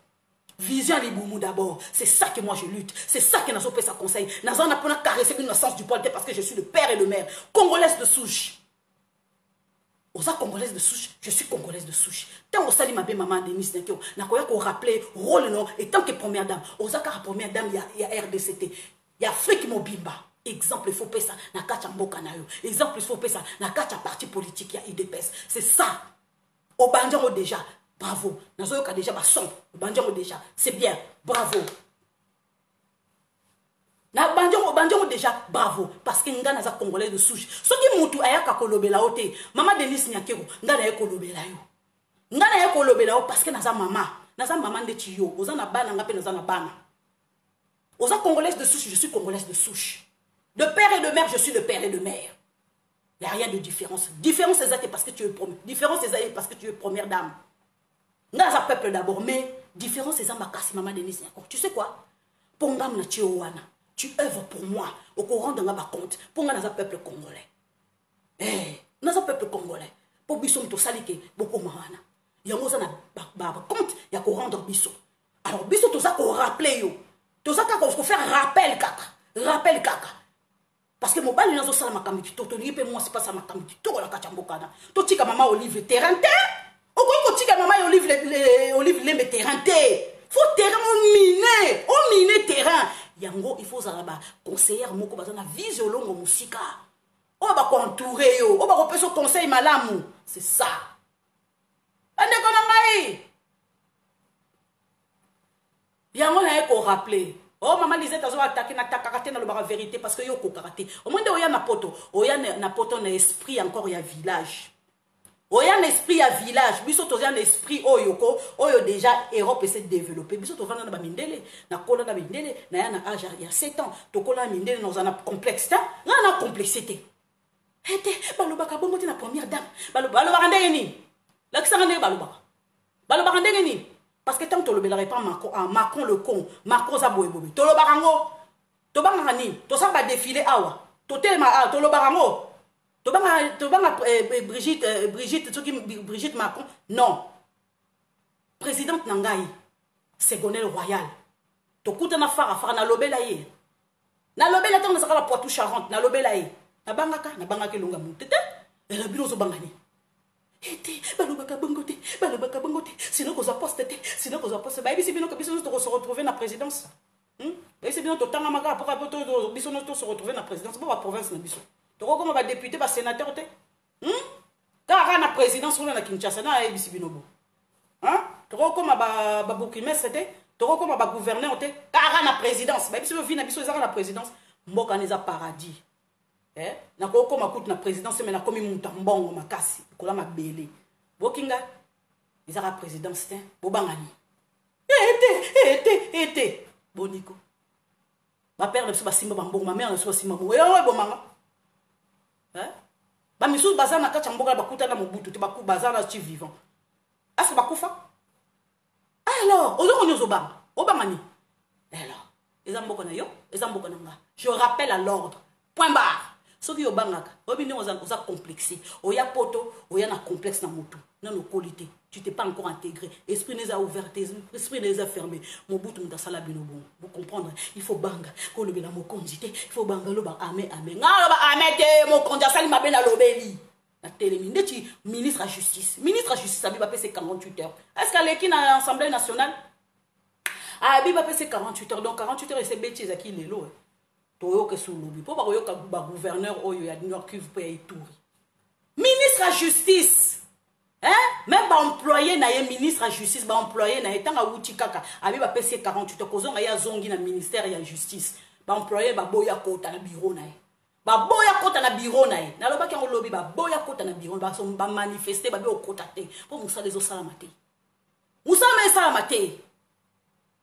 Vision les boumous d'abord. C'est ça que moi je lutte. C'est ça que Nazo Pesa conseille. Nazo n'a pas caressé l'innocence du poil parce que je suis le père et le mère. Congolaise de souche. Osa congolaise de souche. Je suis congolaise de souche. Tant que Sali Mabé Maman Denise Nyakero, n'a pas qu'on rappelé rôle non. Et tant que première dame. Osa car première dame il y a RDCT. Il y a Afrique Mobimba. Exemple, il faut payer ça. Na kacha mboka na yo. Exemple, il faut payer ça. Na kacha parti politique. Il y a IDPS. C'est ça. Au Bandiano déjà. Bravo. Nazoyoka déjà ba son. Bandiano déjà. C'est bien. Bravo. Na bandiano déjà. Bravo. Parce que nga naza congolais de souche. Ce qui moutou ayaka kolobela ote. Maman Denise Nyakero. Nga na kolobela yo. Nga na kolobela yo parce que naza maman. Naza maman de tiyo. Oza na bana nga pe naza na bana. Oza congolaise de souche, je suis congolaise de souche. De père et de mère, je suis de père et de mère. Il n'y a rien de différence. Différence c'est parce que tu es première. Différence c'est parce que tu es première dame. Dans un peuple d'abord, mais différence c'est ma casse maman Denise Nyakero. Tu sais quoi? Pour ngam na tiowana, tu œuvres pour moi au courant de ma compte. Pour ngam dans un peuple congolais. Eh, dans un peuple congolais. Pour bisom to salike beaucoup mahana. Yango ça na compte, ya ko rendre biso. Alors biso to ça ko rappeler yo. To ça ko faire rappel kaka. Rappel kaka. Parce que mon bal nazo sala makambi to to lipe moi c'est pas ça makambi to la kachamboka na. To tika mama Olive terrain. Maman olive les terrain faut terrain on mine terrain yango il faut ça là conseiller moko bazana vision longo musika on va entourer yo on va repasser conseil malamu c'est ça ande kona ngai yango na ko rappeler oh maman Lisette azo attaquer na takakate na le vérité parce que yo ko karaté au moins oya na poto na esprit encore ya village. Oya un esprit à village, biso toza un esprit oyoko, oyo déjà Europe essaie de développer. Biso to vana na ba mindele, na kola na mindele, na ya na âge il y a 7 ans, to kola mindele dans un complexe, na complexité. Été balobaka bongo na première dame. Balobaka ndenge ni. L'accent ndenge balobaka. Balobaka ndenge ni. Parce que tant to lobelare pas Macron le con, Macron za boye bobe. To lobaka ngo. To banga ni, to sa ba défiler awa. To telema to lobaka ngo. Brigitte Macron, non. Présidente Nangaï, Ségolène Royal. Tokuta na fara na lobela ye. Na lobela tant na Poitou Charente, na lobela ye. Na bangaka longa mutete. Et la bilo so bangani. Ete, balobaka bangote. Sinon qu'on poste te, sinon qu'on poste. Ba bisi bino que biso to se retrouver na présidence. Et c'est bien to tanga maka pour to biso no to se retrouver na présidence pour la province na biso. Tu vois comment va député, va sénateur, car on a présidence on a Kinshasa, na ABC Binobo. Hein? Tu vois comment va Boukimé c'était, tu vois comment va gouverneur, car on a présidence. Même si on vient à la présidence, Mboka n'est pas paradis. Eh? Na ko comment coûte la présidence, mais na comme Moutambongo makasi, ko la ma belé. Bokinga, ils ont la présidence, Bobangani. Été. Boniko. Ma père ne se passe pas Bambo, ma mère ne se passe pas Bambo. Bomanga. Ba misu bazana kacha mboka bakuta na mobutu te baku bazana chi vivant asa bakufa alors ozo nyozo bang obamani alors ezamboka na yo ezamboka na nga je rappelle à l'ordre point barre soki yo bangaka obini oza complexé oya poto oya na complexe na motu na no qualité tu t'es pas encore intégré esprit n'est pas ouvert esprit n'est pas fermé mobutu mtasala bino bon vous comprendre il faut banga ko le bela mo konzité il faut banga lo ba amen ngalo ba amete mo konja sali mabena lobeli na télémi ndeti ministre à justice abi ba pese 48 heures est-ce qu'elle est qui dans l'Assemblée nationale abi ba pese 48 heures donc 48 heures c'est bêtise à qui lelo toyo ke sulubi po ba yoka ba gouverneur oyo ya Nord Kivu po ya Ituri ministre à justice hein même ba employé na ye ministre à justice ba employé na etanga wuti kaka abi ba pese 48 heures kozonga ya zongi na ministère ya justice ba employé ba boya kota na bureau na ye ba boya kota na bureau na ye na loba ke ngolobi ba boya kota na bureau ba so ba manifester ba be okota te po musa les osalamate musa me salamate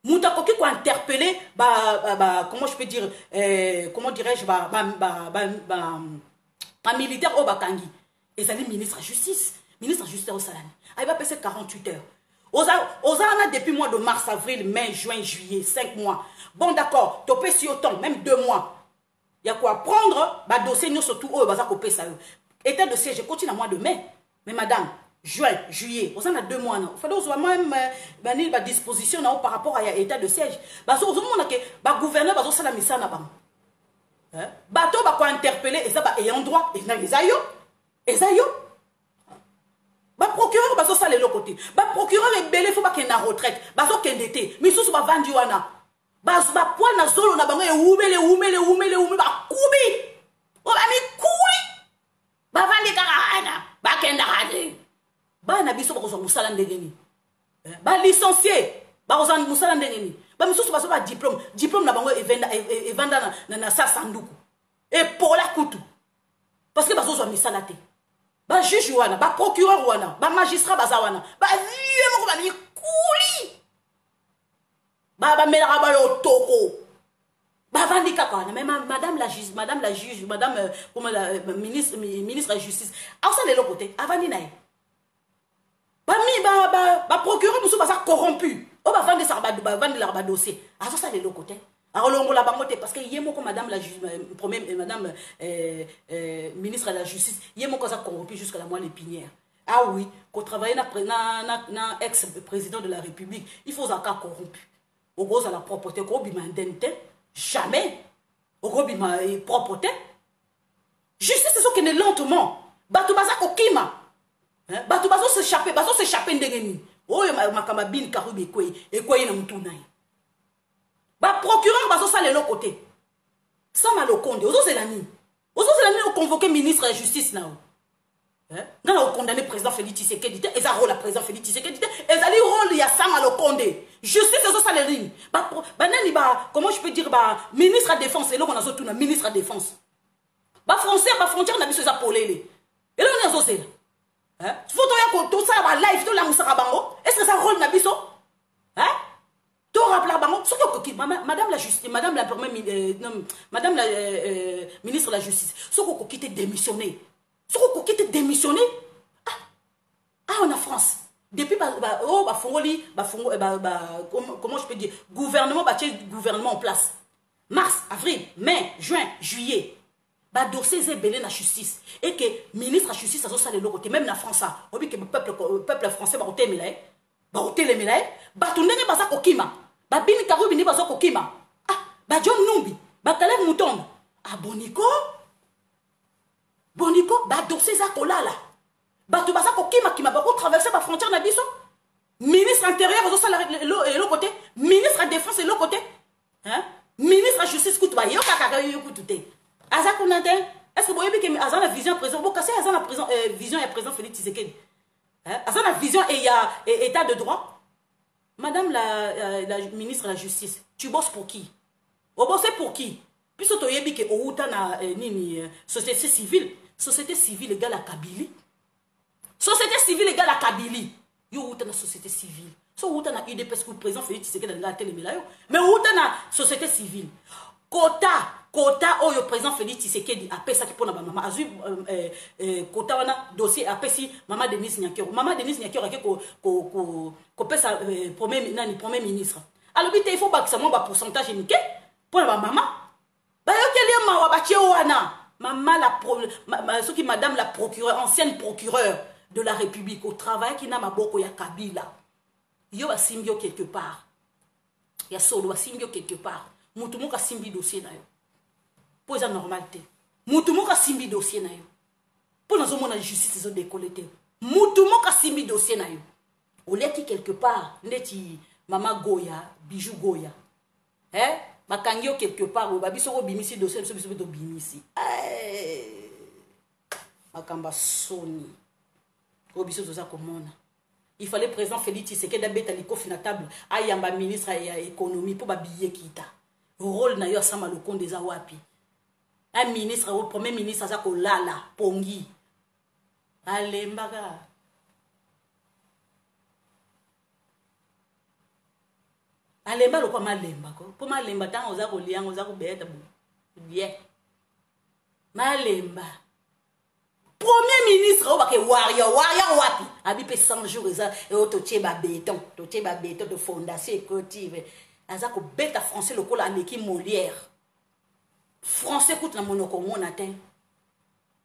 muta koki ko interpeller comment je peux dire comment dirais-je ba militaire au bakangi ezali ministre de justice au salami il va passer 48 heures aux a depuis mois de mars avril mai juin juillet 5 mois bon d'accord topé si autant même 2 mois il y a quoi prendre ba dossier nous surtout au baza kopé ça état de siège continue à mois de mai mais madame juin, juillet, on a 2 mois. Il faut même la disposition par rapport à l'état de siège. Parce que le gouverneur va faire la mission. Bateau va interpeller et ça va ayant droit. Et ça y est. Le procureur va faire le côté. Le procureur est belé, il faut pas qu'il y ait une retraite. Il faut qu'il y ait une été. Mais si vous avez vendu, il faut ba na biso bakozwa musala ndengeni ba licencié bakozwa musala ndengeni ba misusu baso ba diplôme na bango evanda na sa sanduku et pour la kutu parce que bazozwa misala te ba juge wana ba procureur wana ba magistrat baza wana ba vie moko ba mikuli ba melaka ba yo toko ba vandi kaka na même madame la juge comme la ministre de justice alors ça de l'autre côté avandi nae ba procureur musu basa corrompu o ba vendre ça ba vendre la dossier ah ça de l'autre côté alors longo la bangote parce que yemo ko madame la juge madame ministre de la justice yemo ko ça corrompu jusqu'à la moelle épinière ah oui ko travailler na ex président de la République il faut ça corrompu au gros à la propreté ko bima indemnité jamais au gros bima propreté justice c'est ce qui est lentement bato basa ko kima bato bazo s'échapper ndengeni oyo makamba bin karubi ekwe na mutu nayi ba procureur bazo sala le côté ça na le konde ozo c'est la ni au convoquer ministre de la justice na na au condamner président Félix Tshisekedi et ça rôle la président Félix Tshisekedi et ça li rôle ya sama le konde justice ozo sala ring ba nani ba comment je peux dire ba ministre de défense et là on a surtout na ministre de défense ba français ba frontière na biso za polele et là on a c'est faut tout ça va live tout la musaka bango est-ce que ça rôle na biso hein tout rappela bango ce que madame la justice madame la ministre de la justice ce que quitter démissionner en France depuis comment je peux dire gouvernement en place mars avril mai juin juillet ba dossier est belé na justice et que ministre de la justice a ça le côté même na France obi que peuple français ba otemelay ba tundenge ba za kokima ba bini karubi ni ba za kokima ah ba John Numbi ba Caleb Mutombo ah boniko ba dossier za kolala ba to ba za kokima kima ba ko traverser ba frontière na biso ministre intérieur a ça le côté ministre de défense et le côté hein ministre de la justice kutu ba yo kaka yo kutu te est-ce que vous voyez que Azan a vision présent vous cassez Azan a vision et présent Félix Tshisekedi Azan a vision et il y a état de droit madame la ministre de la justice tu bosses pour qui vous bossez pour qui puisque tu as dit que outa na société civile égale à Kabili société civile égale à Kabili yo outa na société civile so outa na idée parce que le président Félix Tshisekedi na télé mais outa na société civile Kota oyo président Félix Tshisekedi appelle ça qui pour na maman azu kota wana dossier appelle si maman Denise Nyakero ko pesa premier ministre alors il faut pas que ça mon pourcentage niqué pour la maman ba yo keli ma wa batie wana maman ce qui madame la procureure ancienne procureure de la République au travail qui n'a maboko ya Kabila yo a simbio quelque part ya solo a simbio quelque part mutu moka simbi dossier na yo poza normalité mutu moka simbi dossier na yo Pour nous avons la justice, ils ont décolleté. Moutoumou Kassimi dossier na yo. Au lieu qui quelque part, neti Mama Goya, Bijou Goya. Hein? Makangio quelque part, ou babiso bimisi dossier, biso biso bimisi. Makamba Sony. Obiso toza komona. Il fallait président Félix Tshisekedi d'abeta liko fina table. Ayamba ministre ya économie pour babiller kita. Rôle na yo sama le compte des awapi. Un ministre, au premier ministre, ça lala, pongi. Alembaga. Alemba lo kwa malemba ko. Po malemba tanga oza ko lianga oza ko beta bu. Bien. Malemba. Premier ministre o bake warrior wapi. Abi pe 100 jours eza e o totie ba béton de fondation écotive. Aza ko beta français lo ko la leki Molière. Français coûte na monoko mon atteint.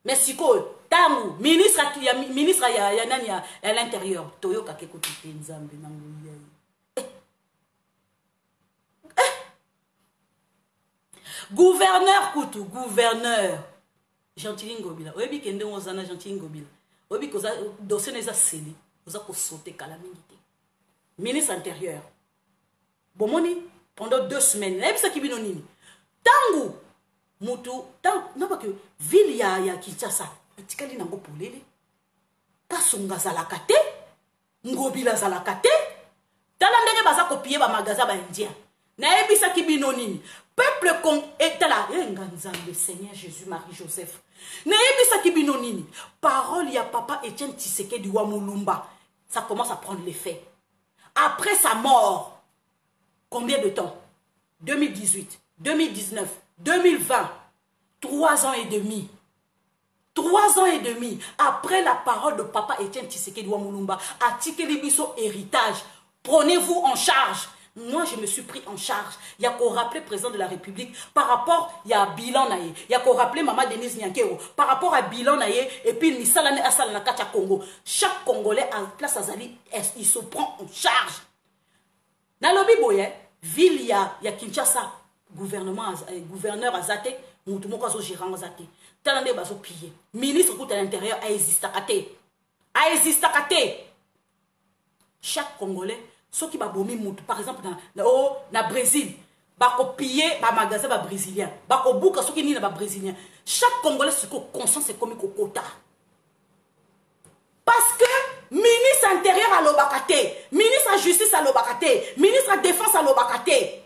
Mais siko tangu ministre ya nani ya l'intérieur toyo ka ke kote nzambe na nguya. Gouverneur Koutou, gouverneur Gentil Ngobila. Oyebi kende ozana Gentil Ngobila. Oyebi koza dossier neza seli, oza ko sauter calamité. Ministre intérieur. Bomoni pendant 2 semaines. Oyebi sa kibino nini? Tangu mutu na ba que ville ya Kinshasa, etikali nango polele. Kasonga zalaka te, Ngobila zalaka te. Tala ndenge baza copier ba magasin ba indien. Na ebisa kibino nini? Peuple con etala nganzambe Seigneur Jésus Marie Joseph. Na ebisa kibino nini? Parole ya papa Etienne Tshisekedi wa Mulumba. Ça commence à prendre l'effet. Après sa mort, combien de temps? 2018, 2019, 2020, 3 ans et demi. 3 ans et demi après la parole de papa Etienne Tshisekedi wa Mulumba, a Tikeli biso héritage. Prenez-vous en charge. Moi, je me suis pris en charge. Il y a qu'au rappeler président de la République par rapport il y a bilan naïe. Il y a qu'au rappeler maman Denise Nyankero par rapport à bilan naïe et puis Nissalane Assalana Kacha Congo. Chaque Congolais en place Azali, il se prend en charge. Dans le Biboye, ville il y a Kinshasa, gouverneur Azate, Moutoumoko gérant Azate. Talande bazo pillé. Ministre coûte à l'intérieur a existé. Chaque Congolais ceux qui bomi moutou par exemple na Brésil ba piller ba magasin ba brésilien ba ko buka ceux qui ni na brésilien chaque Congolais ce ko conscience est comme quota parce que ministre intérieur à l'obakate, ministre de justice à l'obakate, ministre de défense à l'obakate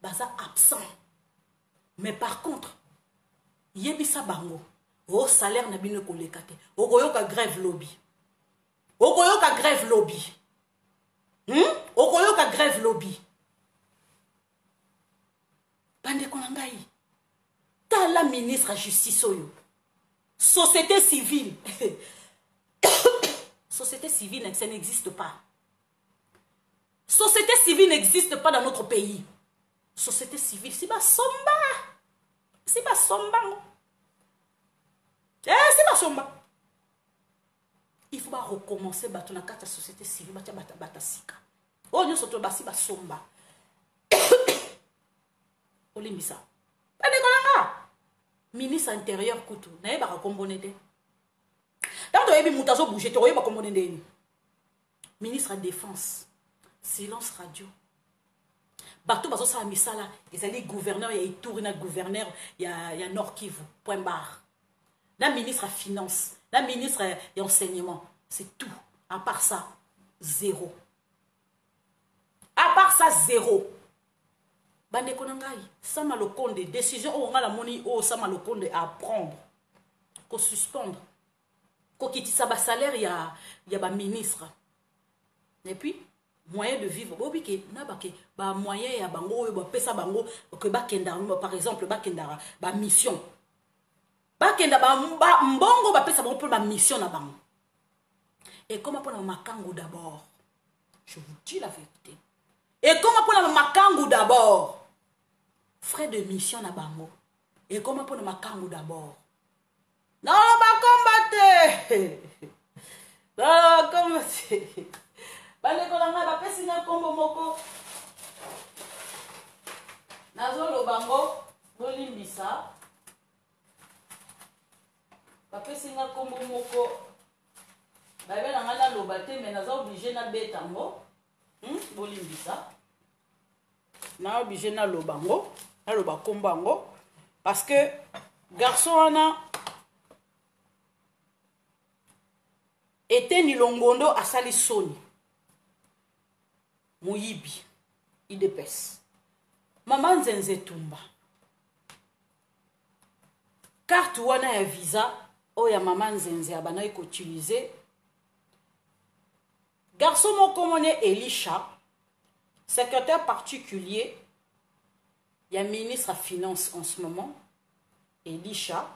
baza absent. Mais par contre yebisa bango au salaire na bino ko lekate okoyoka grève lobby Okoyoka grève lobby. Bande konangai. Tala ministre à justice oyo. Société civile. Société civile, ça n'existe pas. Société civile n'existe pas dans notre pays. Société civile, c'est pas somba. C'est pas somba. C'est pas somba. Il faut pas recommencer bato na kata société civile bata sika. Oh nyo soto basi ba somba. Olimbisa. Ba dekolanga. Ministre intérieur kutu na yeba kombone de. Tanto yebi mutazo bouger to yeba kombone de. Ministre de défense. Silence radio. Bato bazo sa misala, ezali gouverneur ya Ituri na gouverneur ya Nord Kivu. Point barre. La ministre à finance. La ministre et enseignement, c'est tout. À part ça, zéro. À part ça, zéro. Bande konangai, ça m'a le compte des décisions, on a la monnaie, ça m'a le compte à prendre. Qu'on suspendre. Qu'on quitte ça, salaire, il y a un ministre. Et puis, moyen de vivre. Bobike, nabake, ba moyen ya bango, ba pesa bango, que ba kenda, par exemple, ba kenda, ba mission. Bakenda mbongo ba pesa pour ma mission na bango. Et comment pour makango d'abord? Je vous dis la vérité. Et comment pour makango d'abord? Frais de mission na bango. Et comment pour makango d'abord? Non, ba combattre. Non, combattre. Ba le kolanga ba pesa na kombo moko. Nazo lo bango bolimbisa. bapesinga kombo moko babe na ngana loba te mais naza obligé na betango bolimbisa na obligé na lobango na loba kombo yango parce que garçon wana Eteni Longondo asali soni moyibi idepes mama Nzenze Tumba carte wana ya visa oya mama Nzenze abana ko utiliser garçon moko mone Elisha secrétaire particulier ya ministre à finance en ce moment Elisha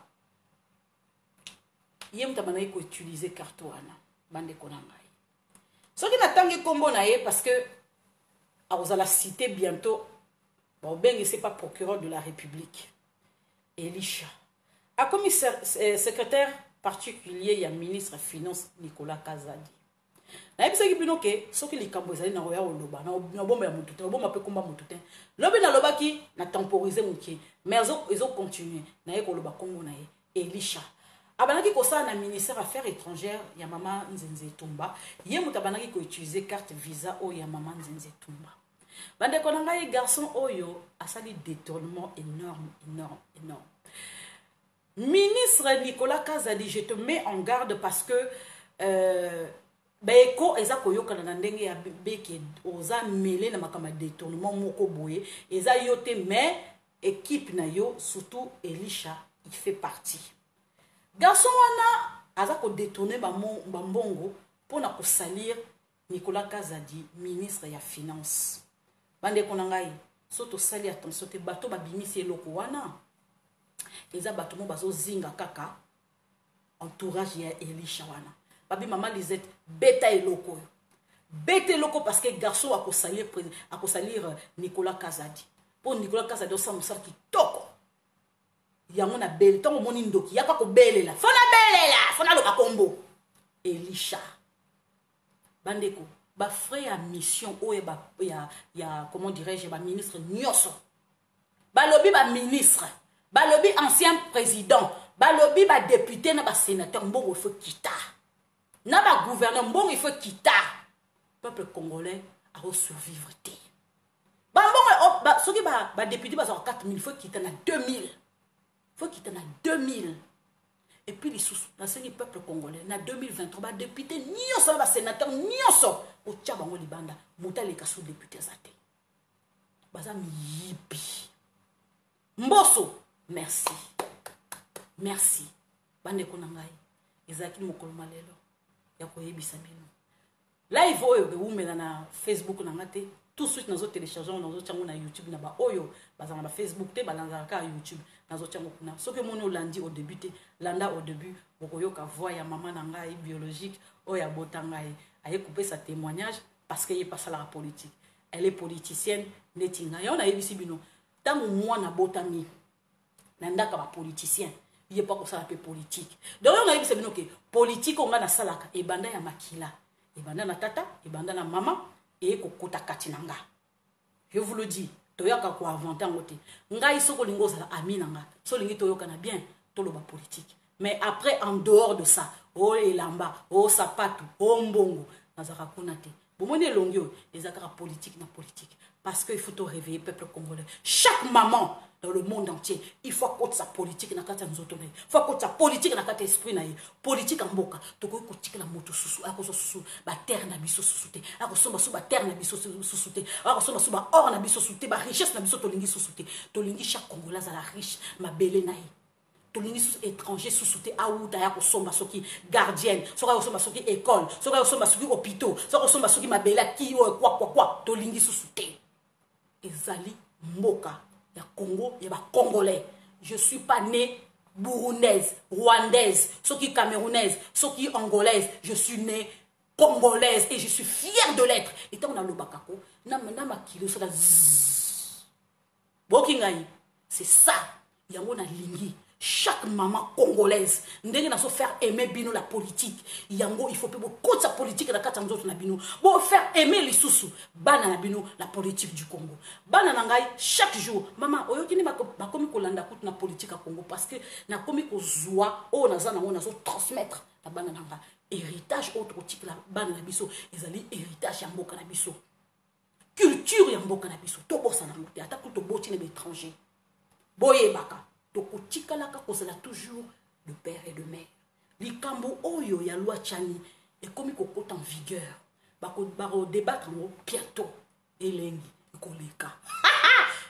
yem tabana ko utiliser carte wana bande konangai soki natangi kombo na ye parce que vous allez citer bientôt bon ben c'est pas procureur de la République Elisha a commissaire secrétaire particulier ya ministre finance Nicolas Kazadi na yebisa ki bino ke soki likambo ezali na roya oloba na bomba ya mutu te bomba pe komba mutu te lobi na lobaki na temporiser muki mais ils ont continué na ye koloba kombo na ye Elisha abanaki kosala na ministère affaires étrangères ya mama Nzenze Tumba ye mutu abanaki ko utiliser carte visa o ya mama Nzenze Tumba bande konanga ye garçon oyo asali détournement énorme ministre Nicolas Kazadi je te mets en garde parce que Beko eza koyoka na ndenge ya beke oza mêlé na makama détournement moko boye eza yote mais équipe na yo surtout Elisha il fait partie garçon wana aza ko détourner ba mbongo pona ko salir Nicolas Kazadi ministre ya finance bande konangai soto sali attention te bato ba bimisi eloko wana eza bato mo bazo zinga kaka entourage ya Elisha wana babi mama Lisette beta eloko parce que garçon a salir Nicolas Kazadi pour Nicolas Kazadi osa musala kitoko yango na belle tango moni ndoki yaka ko belela fona loba kombo Elisha bandeko ba frère à mission o ya comment dirais-je ba ministre nyoso balobi ba ministre balobi ancien président balobi ba député na ba sénateur mbongo faut kita na ba gouverneur mbongo il faut kita peuple congolais a survivre té ba mbongo soki ba député ba 4000 faut kita na 2000 faut kita na 2000 et puis les sous na sengi peuple congolais na 2023 ba député nyoso ba sénateur nyoso o tia bango libanda mutale ka sous député zate baza miyibi mboso merci bande konangai ezaki mokolo malelo ya koyebisa bino live oyo beumela na Facebook na ngate tout de suite nazo télécharger nazo tiango na YouTube na ba oyo bazana ba Facebook te balanza ka YouTube nazo tiango kuna soki moni olandi au début te landa au début bokoyoka voix ya maman na ngai biologique oya botangai aye couper sa témoignage parce qu'elle passe à la politique elle est politicienne netinga ya na yebisi bino tango mwana botami nanda ka ba politicien il est pas comme ça la politique donc on a yebisi bino que politique on na salaka e banda ya makila e banda na tata e banda na mama et kokota katinanga je vous le dis toyaka ko inventer ngote ngai soko lingo za amina nga so lingi toyoka na bien toloba politique mais après en dehors de ça oh elamba oh sapatu oh mbongo nazaka kuna te bomoni elongio ezaka politique na politique parce que il faut te réveiller peuple congolais chaque maman dans le monde entier il faut que sa politique na kata nzoto na faut que sa politique na kata esprit na politique en mboka to ko kotika la moto susu ako susu ba terre na biso susu te ako somba su ba terre na biso susu te ako somba su ba or na biso susu te ba richesse na biso to lingi susu te to lingi chaque congolais à la riche ma belle na tolingi sous étranger sous souté aouda ya kosomba soki gardienne soka kosomba soki école soka kosomba soki hôpital soka kosomba soki mabela ki quoi tolingi sous souté ezali mboka ya Congo ya ba congolais je suis pas née burundaise rwandaise soki camerounaise soki angolaise je suis née congolaise et je suis fière de l'être et tant on a le bakako na makilo ça bokingai c'est ça yango na lingi chaque maman congolaise ndenge na so faire aimer bino la politique yango il faut pe beaucoup sa politique na kata nzoto na bino bo faire aimer les sous bana na bino la politique du Congo bana na ngai chaque jour maman oyokini bakomi kolanda kutu na politique ya Congo parce que na komi kozwa o naza na ona so transmettre na bana na nga héritage autre politique la bana na biso ezali héritage ya mboka na biso culture ya mboka na biso to bossa na moté ata kuto boti na étranger boye baka tokotikalaka kozala toujours de père et de mère likambo oyo ya loi Tchani ekomi kokota en vigueur bako débattre ngo bientôt elengi ekoleka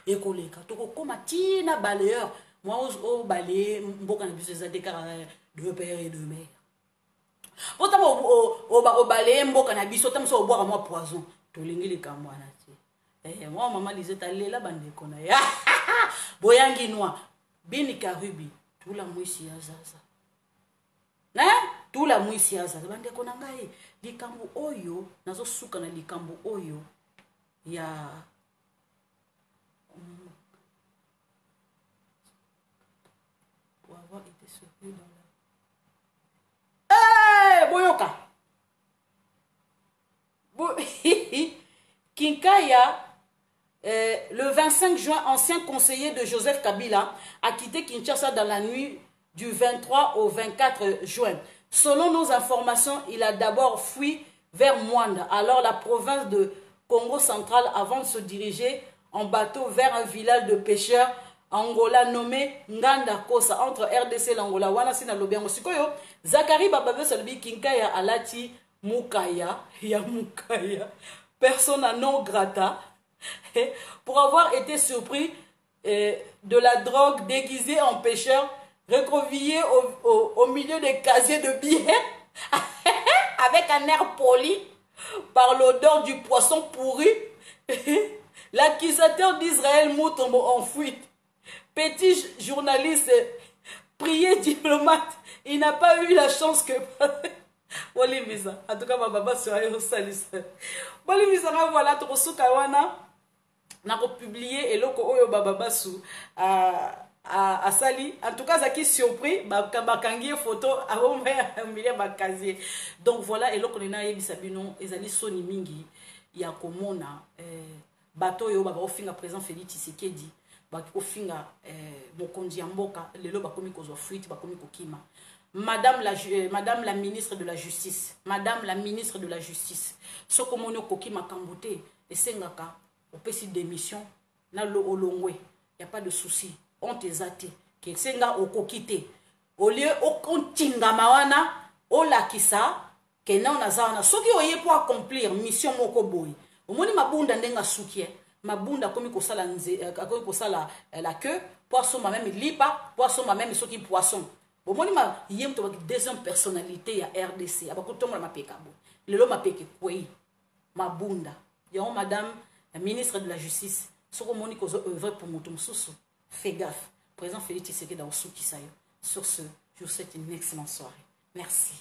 ekoleka tokokoma tina balayeur moi o balayer mboka na biso za décart de père et de mère potama o balayer mboka na biso tamso o boire moi poison tolingi likambo na ti moi maman Lisette alela bandeko na ya boyangi noa Bini Karubi, tout la mouissi à Zaza. Hein? Tout la mouissi à Zaza. Bande konangaye, likambo oyo, nazo suka na likambo oyo, ya. Pour avoir été surpris dans la. Boyoka! Kinkaya. Le 25 juin, ancien conseiller de Joseph Kabila a quitté Kinshasa dans la nuit du 23 au 24 juin. Selon nos informations, il a d'abord fui vers Mwanda, alors la province de Congo central, avant de se diriger en bateau vers un village de pêcheurs Angola nommé Nganda Kosa, entre RDC et l'Angola. Wana sina lobiango sikoyo, Zakari Bababe Salbi Kinkaya alati Mukaya, ya Mukaya, persona non grata, pour avoir été surpris de la drogue déguisée en pêcheur, recroquevillé au milieu des casiers de billets, avec un air poli, par l'odeur du poisson pourri, l'accusateur d'Israël Moutombo en fuite. Petit journaliste, prié diplomate, il n'a pas eu la chance que... Bolimisa, en tout cas, ma baba sera au salis. Bolimisa, voilà, Trosu Kawana. Na republié et loko oyo bababasu à Sali. En tout cas, ça qui surpris, bakangi photo avant de bakazier. Donc voilà, et loko nena yebisabino ezali soni mingi ya komona bato yo baba ofinga président Félix Tshisekedi ba ofinga mokonzi ya mboka lelo bakomi kozwa fuite bakomi kokima. Madame la ministre de la justice, Madame la ministre de la justice, sokomono kokima kambote esengaka au petit démission na lo olongwe, y a pas de souci, on te zate que senga okokite au lieu okontinga mawana olakisa que na nazana soki oye pour accomplir mission moko boy omoni mabunda ndenga sukie mabunda komi kosala komi kosala la queue poisson même lipa poisson même soki poisson omoni ma yem to deuxième personnalité ya RDC abakotonga mapeka bo lelo mapeke kwei mabunda ya madame la ministre de la Justice, ce que Monique a œuvré pour Moutoum Soussou, fais gaffe. Président Félix Tshisekedi dans Souki Sayo. Sur ce, je vous souhaite une excellente soirée. Merci.